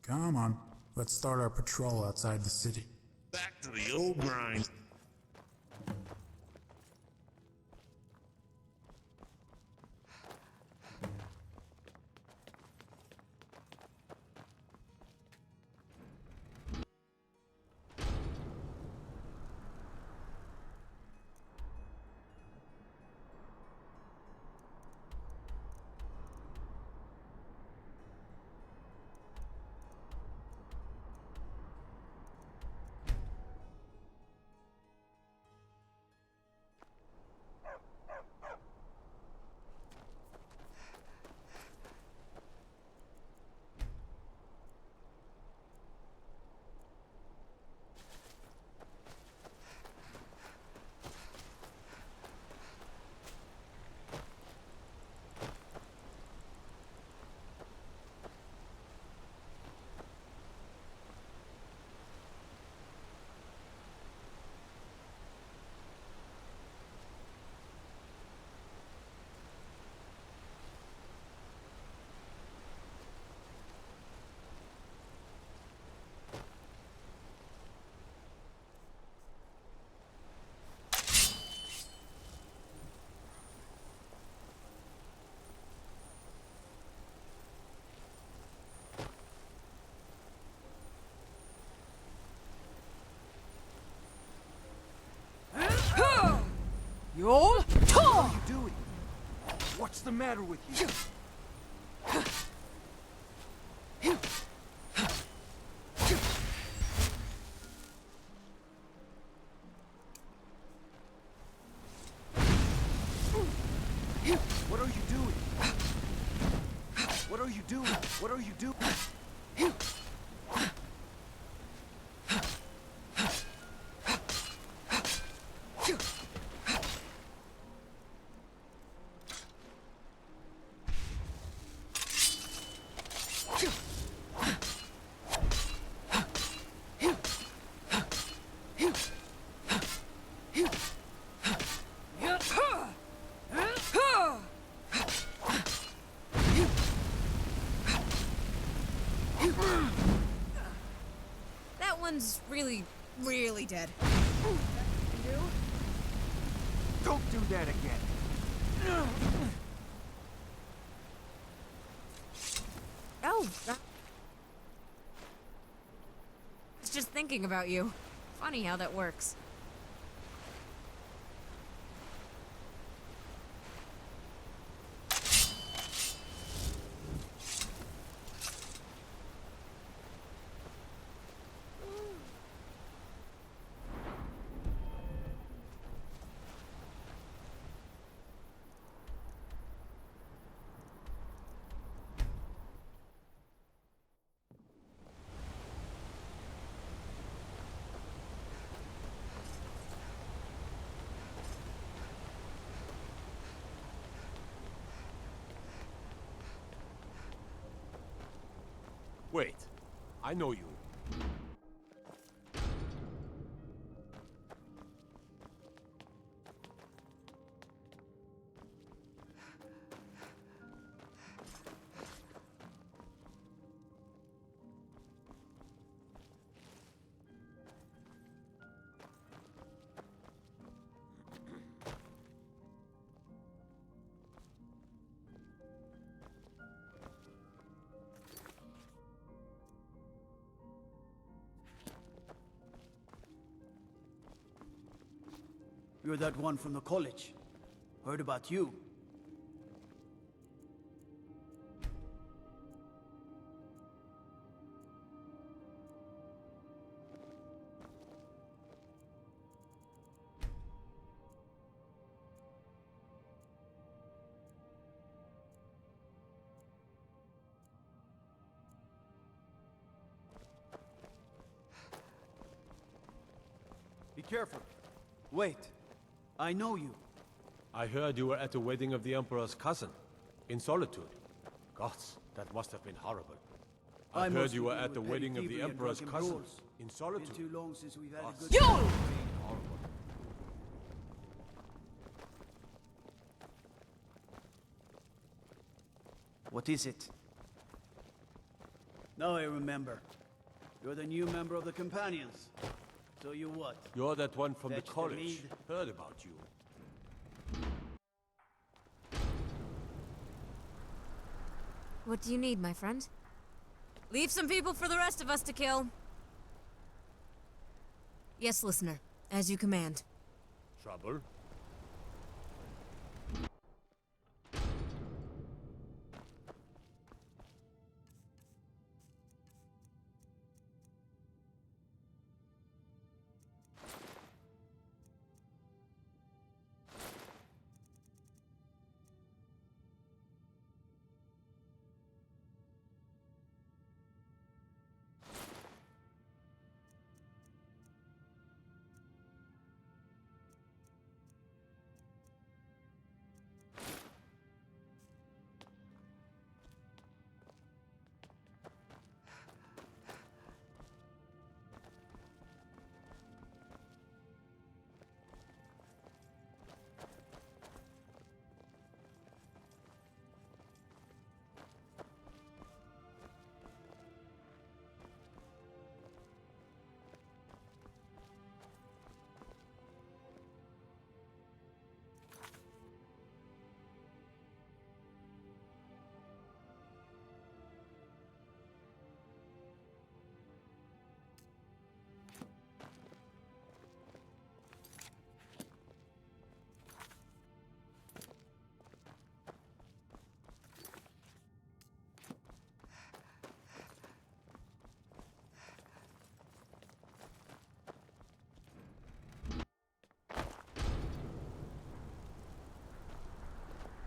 Come on, let's start our patrol outside the city. Back to the old grind. Yol! What are you doing? What's the matter with you? What are you doing? What are you doing? What are you doing? Errand's really, really dead. You? Don't do that again. Oh, I was just thinking about you. Funny how that works. Wait, I know you. You're that one from the college. Heard about you. Be careful. Wait. I know you. I heard you were at the wedding of the Emperor's cousin, in Solitude. Gods, that must have been horrible. I heard you were at the wedding of the Emperor's cousin, in Solitude. Been too long since we've had a good Yule! horrible. What is it? Now I remember. You're the new member of the Companions. So you what? You're that one from the Fetch the college. lead? Heard about you. What do you need, my friend? Leave some people for the rest of us to kill. Yes, listener. As you command. Trouble?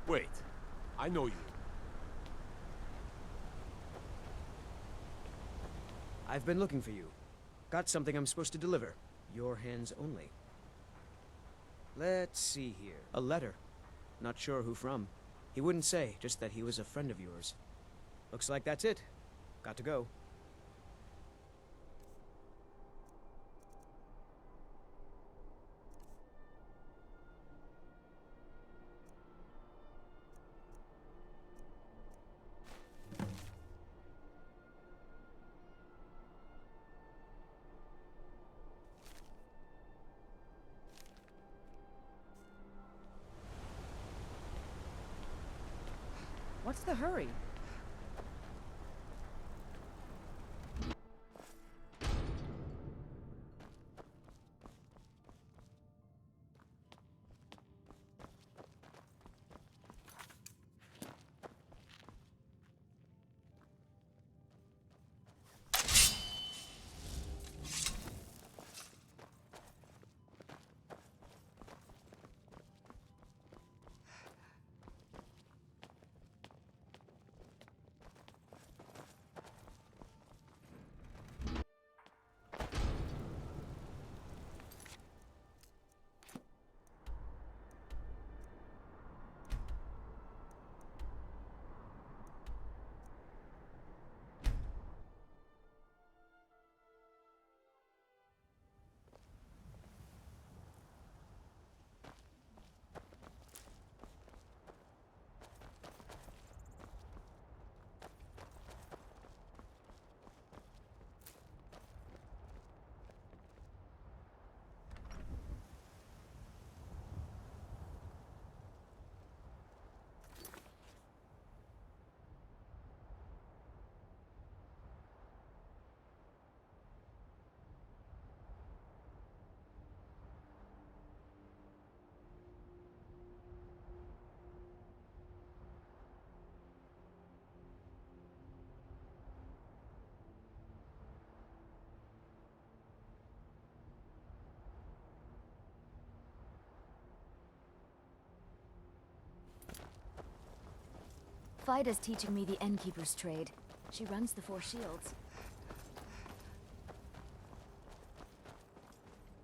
Wait, I know you. I've been looking for you. Got something I'm supposed to deliver. Your hands only. Let's see here. A letter. Not sure who from. He wouldn't say, just that he was a friend of yours. Looks like that's it. Got to go. What's the hurry? Fida's teaching me the Innkeeper's trade. She runs the Four Shields.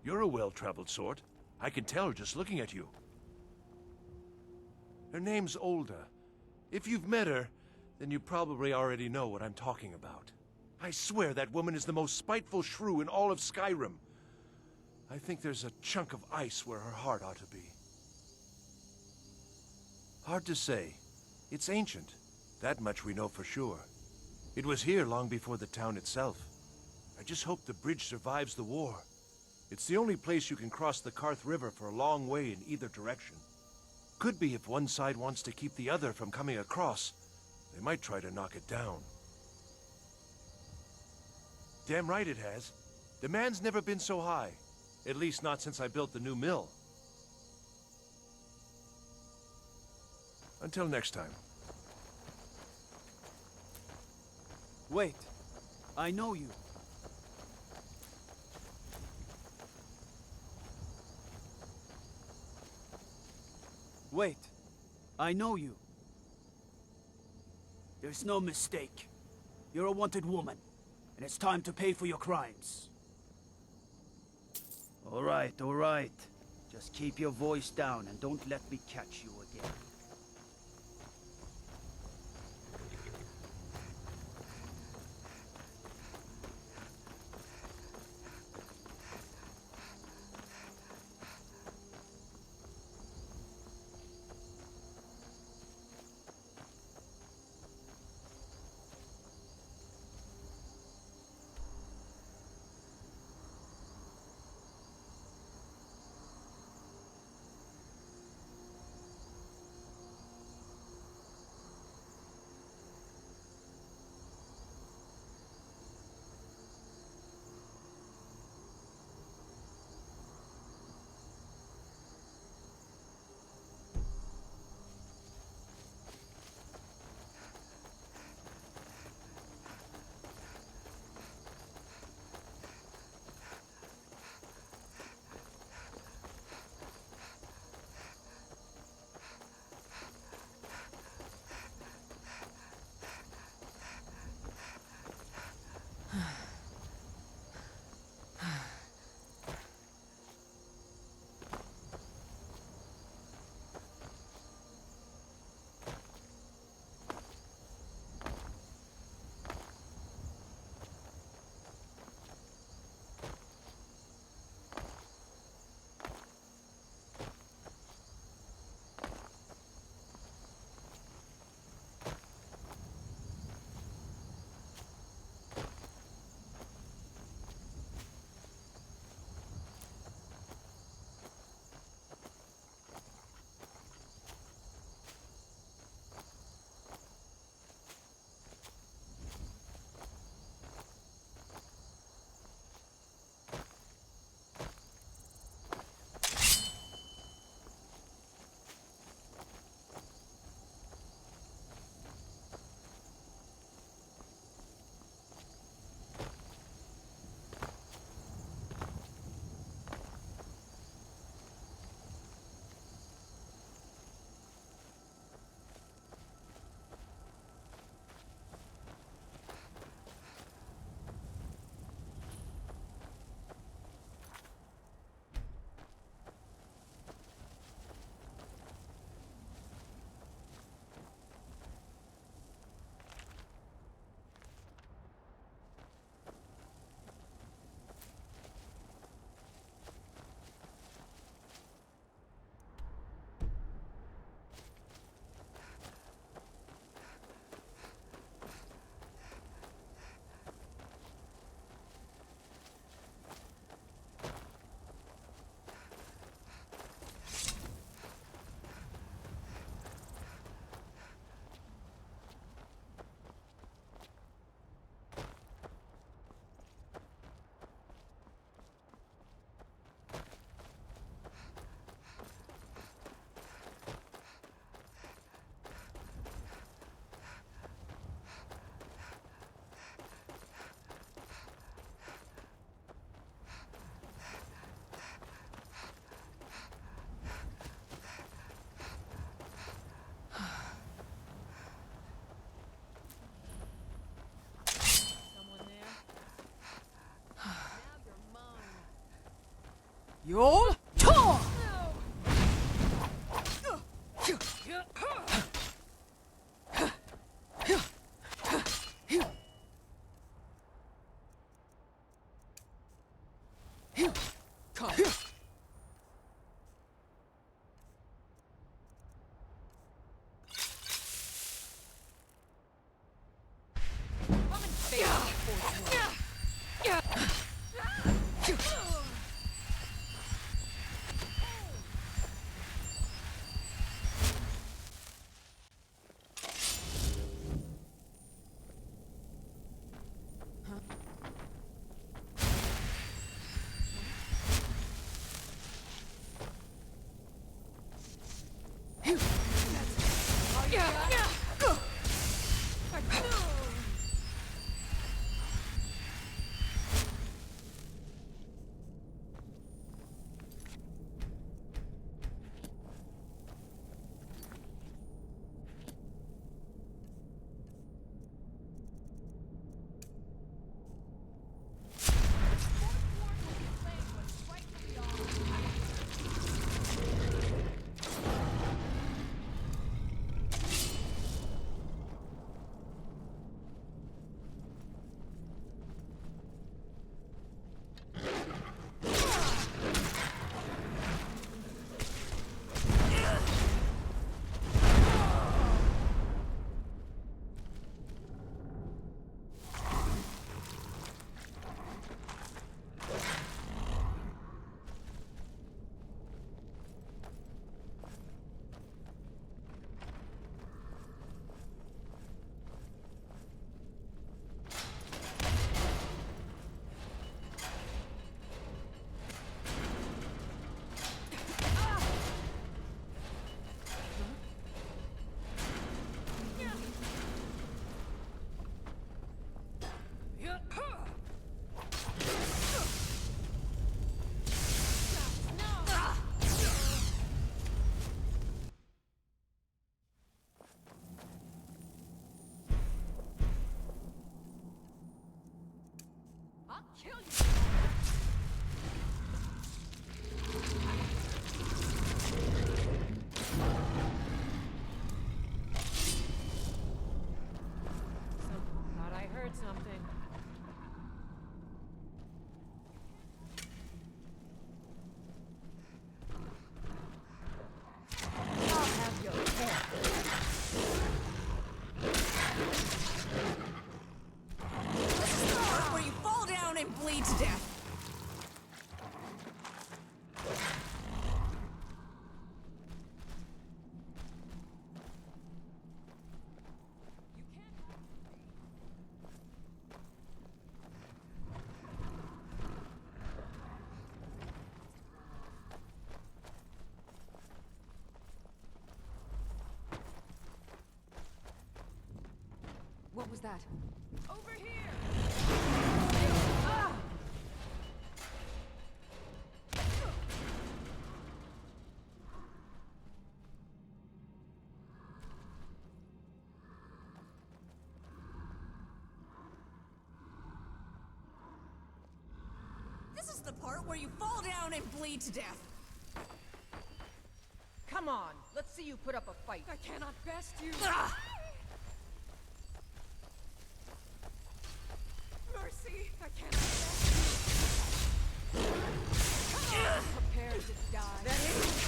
You're a well-traveled sort. I can tell just looking at you. Her name's Olda. If you've met her, then you probably already know what I'm talking about. I swear that woman is the most spiteful shrew in all of Skyrim. I think there's a chunk of ice where her heart ought to be. Hard to say. It's ancient. That much we know for sure. It was here long before the town itself. I just hope the bridge survives the war. It's the only place you can cross the Karth River for a long way in either direction. Could be if one side wants to keep the other from coming across. They might try to knock it down. Damn right it has. Demand's never been so high. At least not since I built the new mill. Until next time. Wait. I know you. Wait. I know you. There's no mistake. You're a wanted woman, and it's time to pay for your crimes. All right. Just keep your voice down and don't let me catch you again. Yo! Thought I heard something. I'll have your head. This is the part where you fall down and bleed to death. What was that? Over here! This is the part where you fall down and bleed to death. Come on, let's see you put up a fight. I cannot best you. Mercy, I cannot best you. Prepare to die. That is.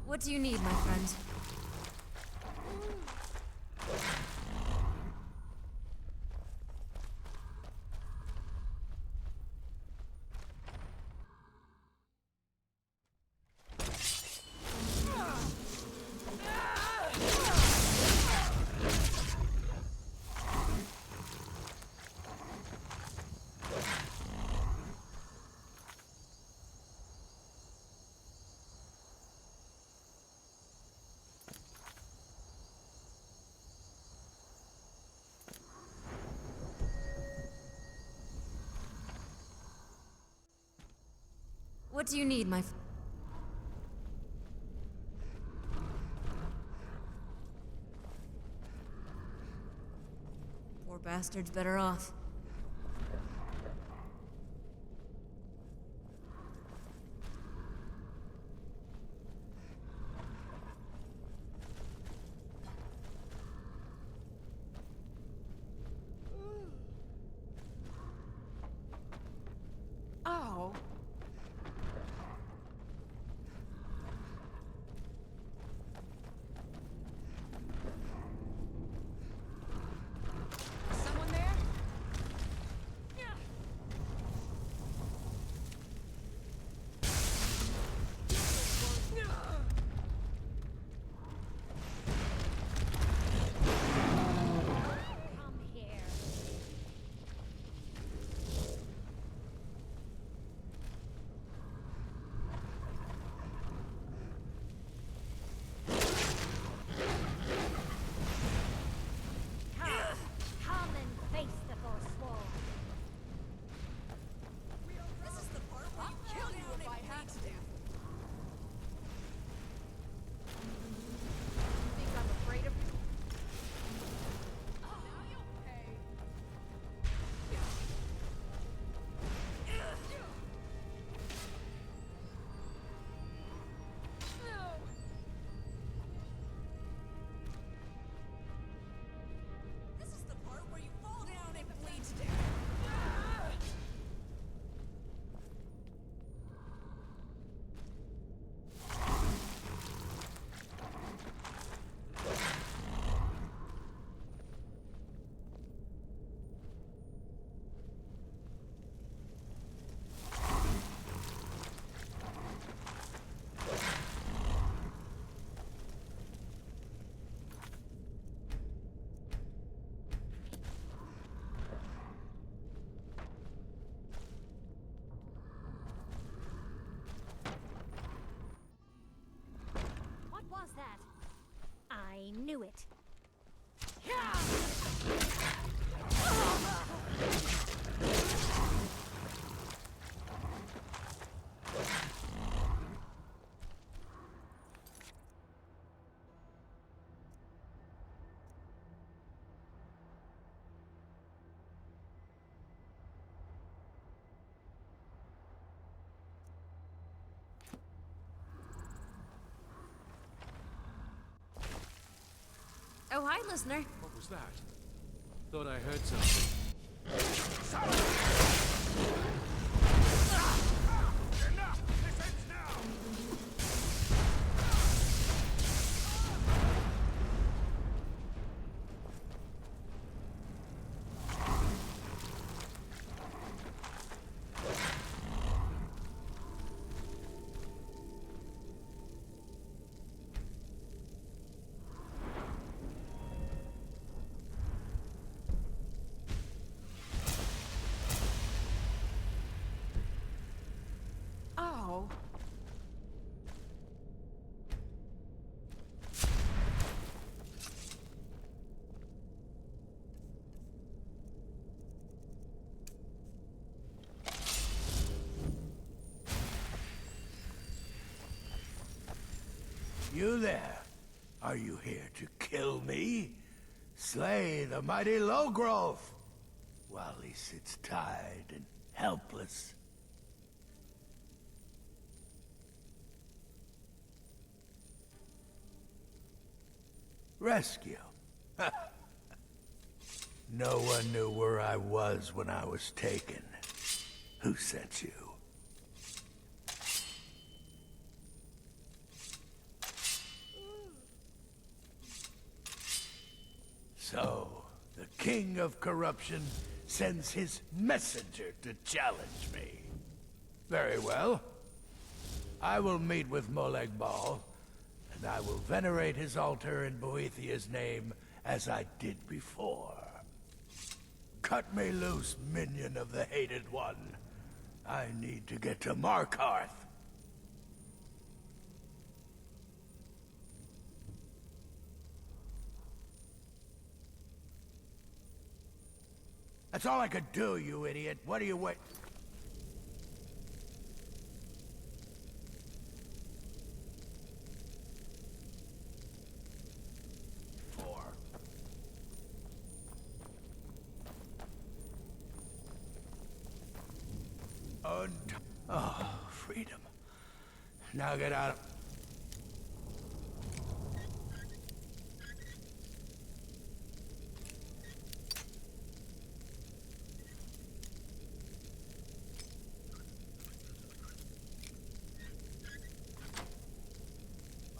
What do you need, my friend? What do you need, my Poor bastard's better off. Oh. Someone there? Come here. Come and face the Forsworn. This is the part where you kill you if I had to. You think I'm afraid of you? Now you'll pay. This is the part where you fall down and bleed to death. What was that? I knew it. Oh, hi, listener. What was that? Thought I heard something. Enough! This ends now! Oh. You there? Are you here to kill me? Slay the mighty Lowgrove, while he sits tied and helpless. Rescue? No one knew where I was when I was taken. Who sent you? So, the King of Corruption sends his messenger to challenge me. Very well. I will meet with Moleg Bal, and I will venerate his altar in Boethiah's name as I did before. Cut me loose, minion of the Hated One. I need to get to Markarth. That's all I could do, you idiot. What do you wait? Now get out.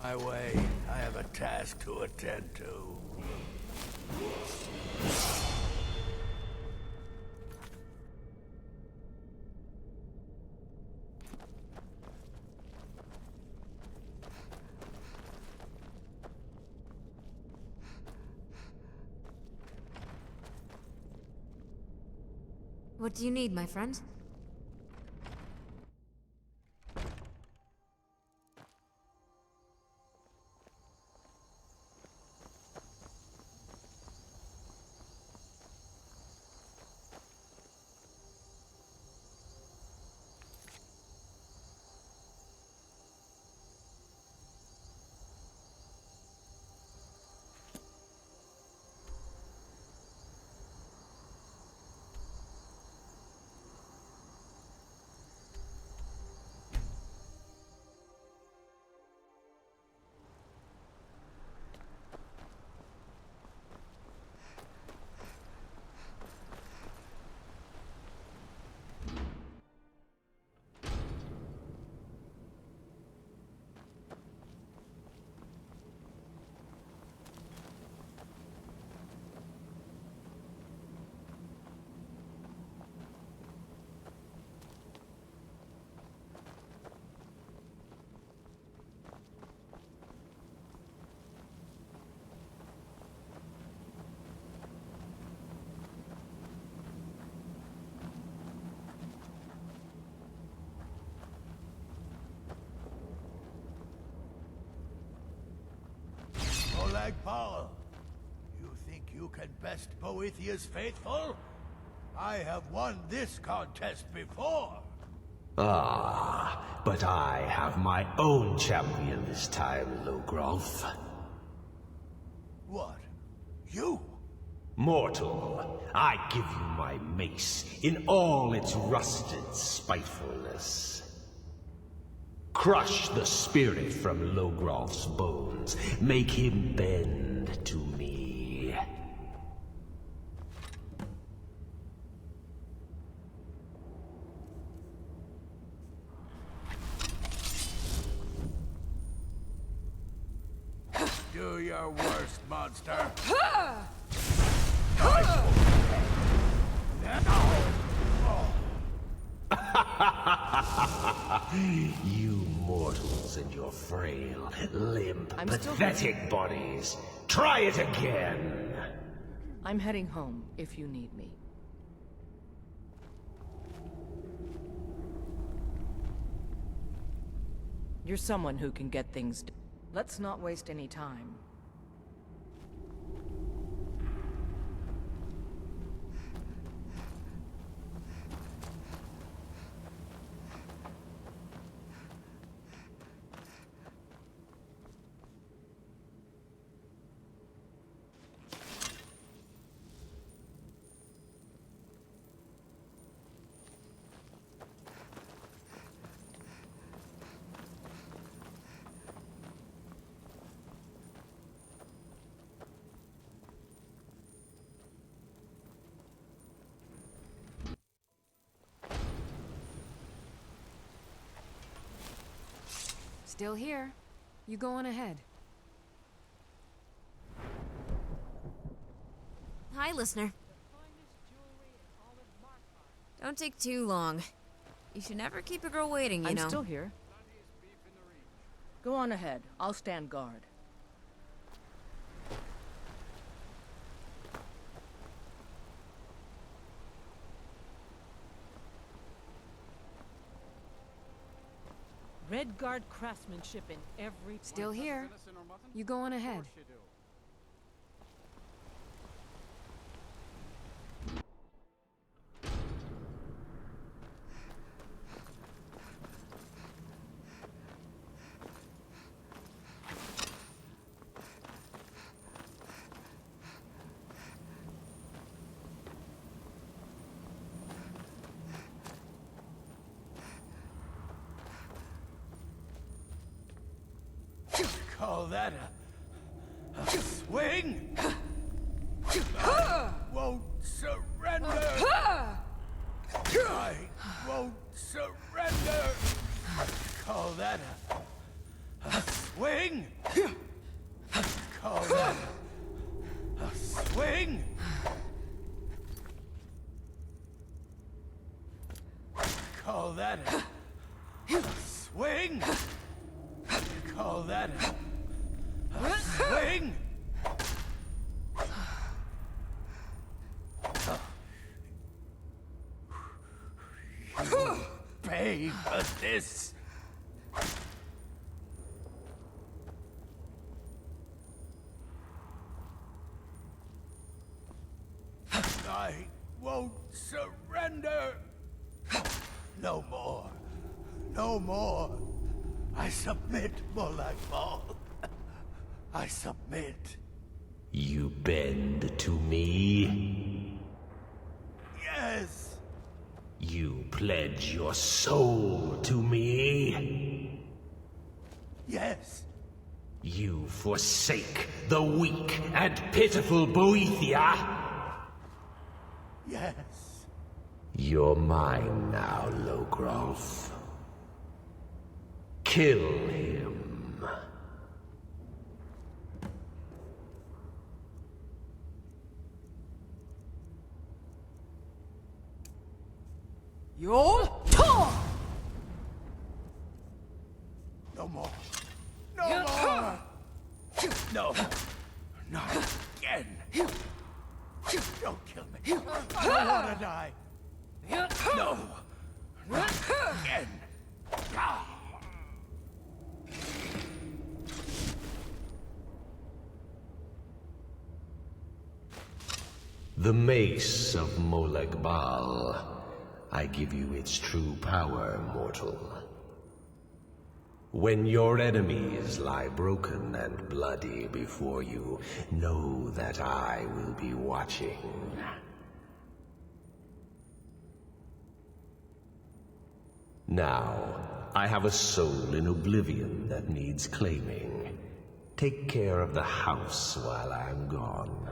My way. I have a task to attend to. What do you need, my friend? Oleg Paul, you think you can best Boethiah's faithful? I have won this contest before. Ah, but I have my own champion this time, Logrolf. What? You? Mortal, I give you my mace in all its rusted spitefulness. Crush the spirit from Logrolf's bones. Make him bend to me. Do your worst, monster. You mortals and your frail, limp, pathetic bodies. Try it again! I'm heading home, if you need me. You're someone who can get things done. Let's not waste any time. Still here. You go on ahead. Hi, listener. Don't take too long. You should never keep a girl waiting, you know. I'm still here. Go on ahead. I'll stand guard. Red Guard craftsmanship in every... Still here. You go on ahead. Call that a swing? I won't surrender! I won't surrender! Call that a swing? Call that a swing? Call that a swing? Call that a swing? You pay for this. I won't surrender. No more. No more. I submit, Molag Bal. I submit. You bend to me? Yes. You pledge your soul to me? Yes. You forsake the weak and pitiful Boethia? Yes. You're mine now, Logrolf. Kill him. You'll No more. No more. No. Not again. Don't kill me. I don't want to die. No. Not again. The mace of Molag Bal. I give you its true power, mortal. When your enemies lie broken and bloody before you, know that I will be watching. Now, I have a soul in oblivion that needs claiming. Take care of the house while I'm gone.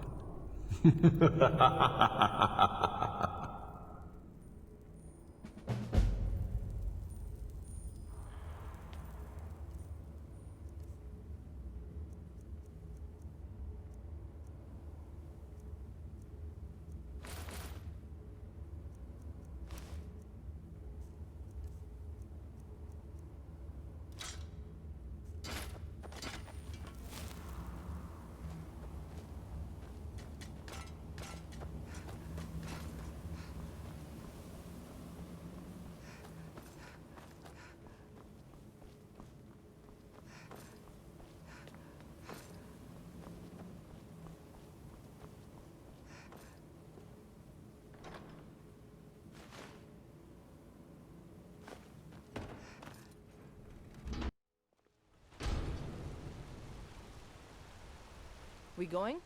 We going?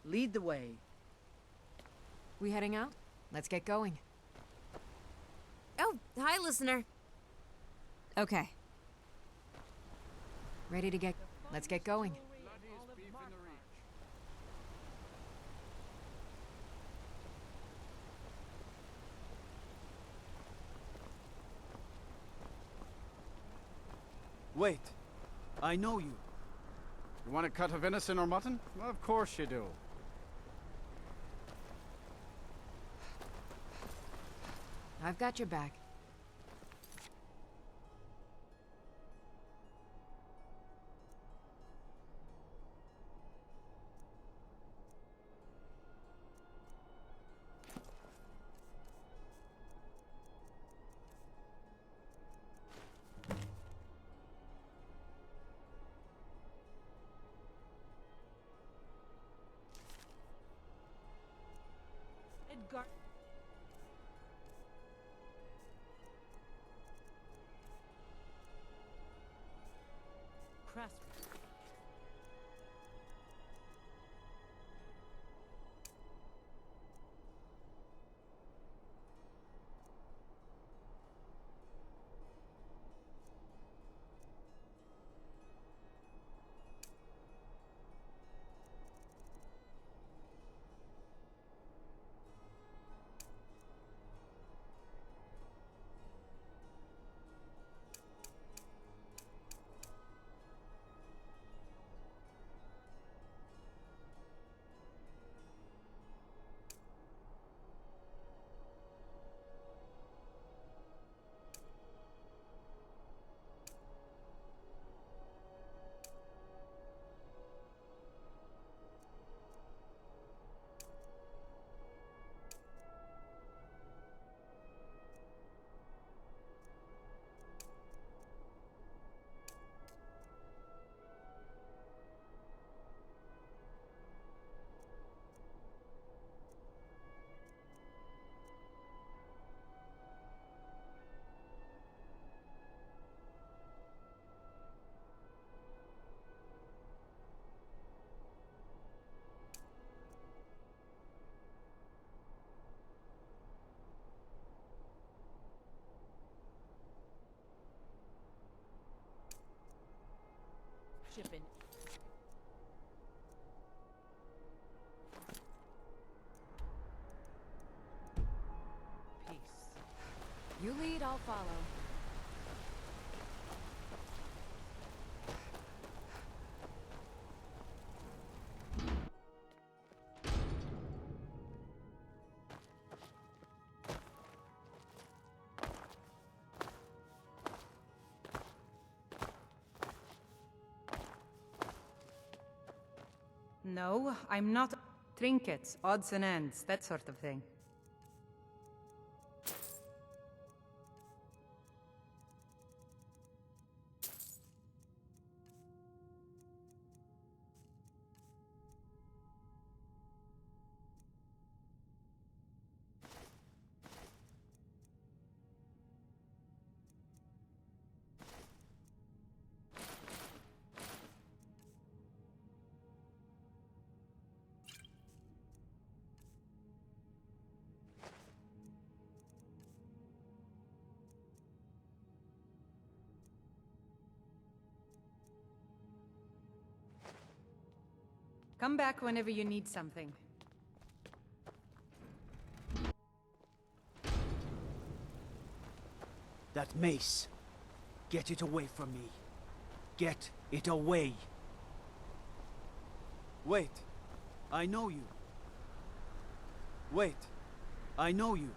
Lead the way. We heading out? Let's get going. Oh, hi, listener. Okay. Ready to get... Let's get going. Wait. I know you. You want a cut of venison or mutton? Of course you do. I've got your back. Edgar. Craftsman. shipping. Peace. You lead, I'll follow. No, I'm not. Trinkets, odds and ends, that sort of thing. Come back whenever you need something. That mace. Get it away from me. Get it away. Wait. I know you. Wait. I know you.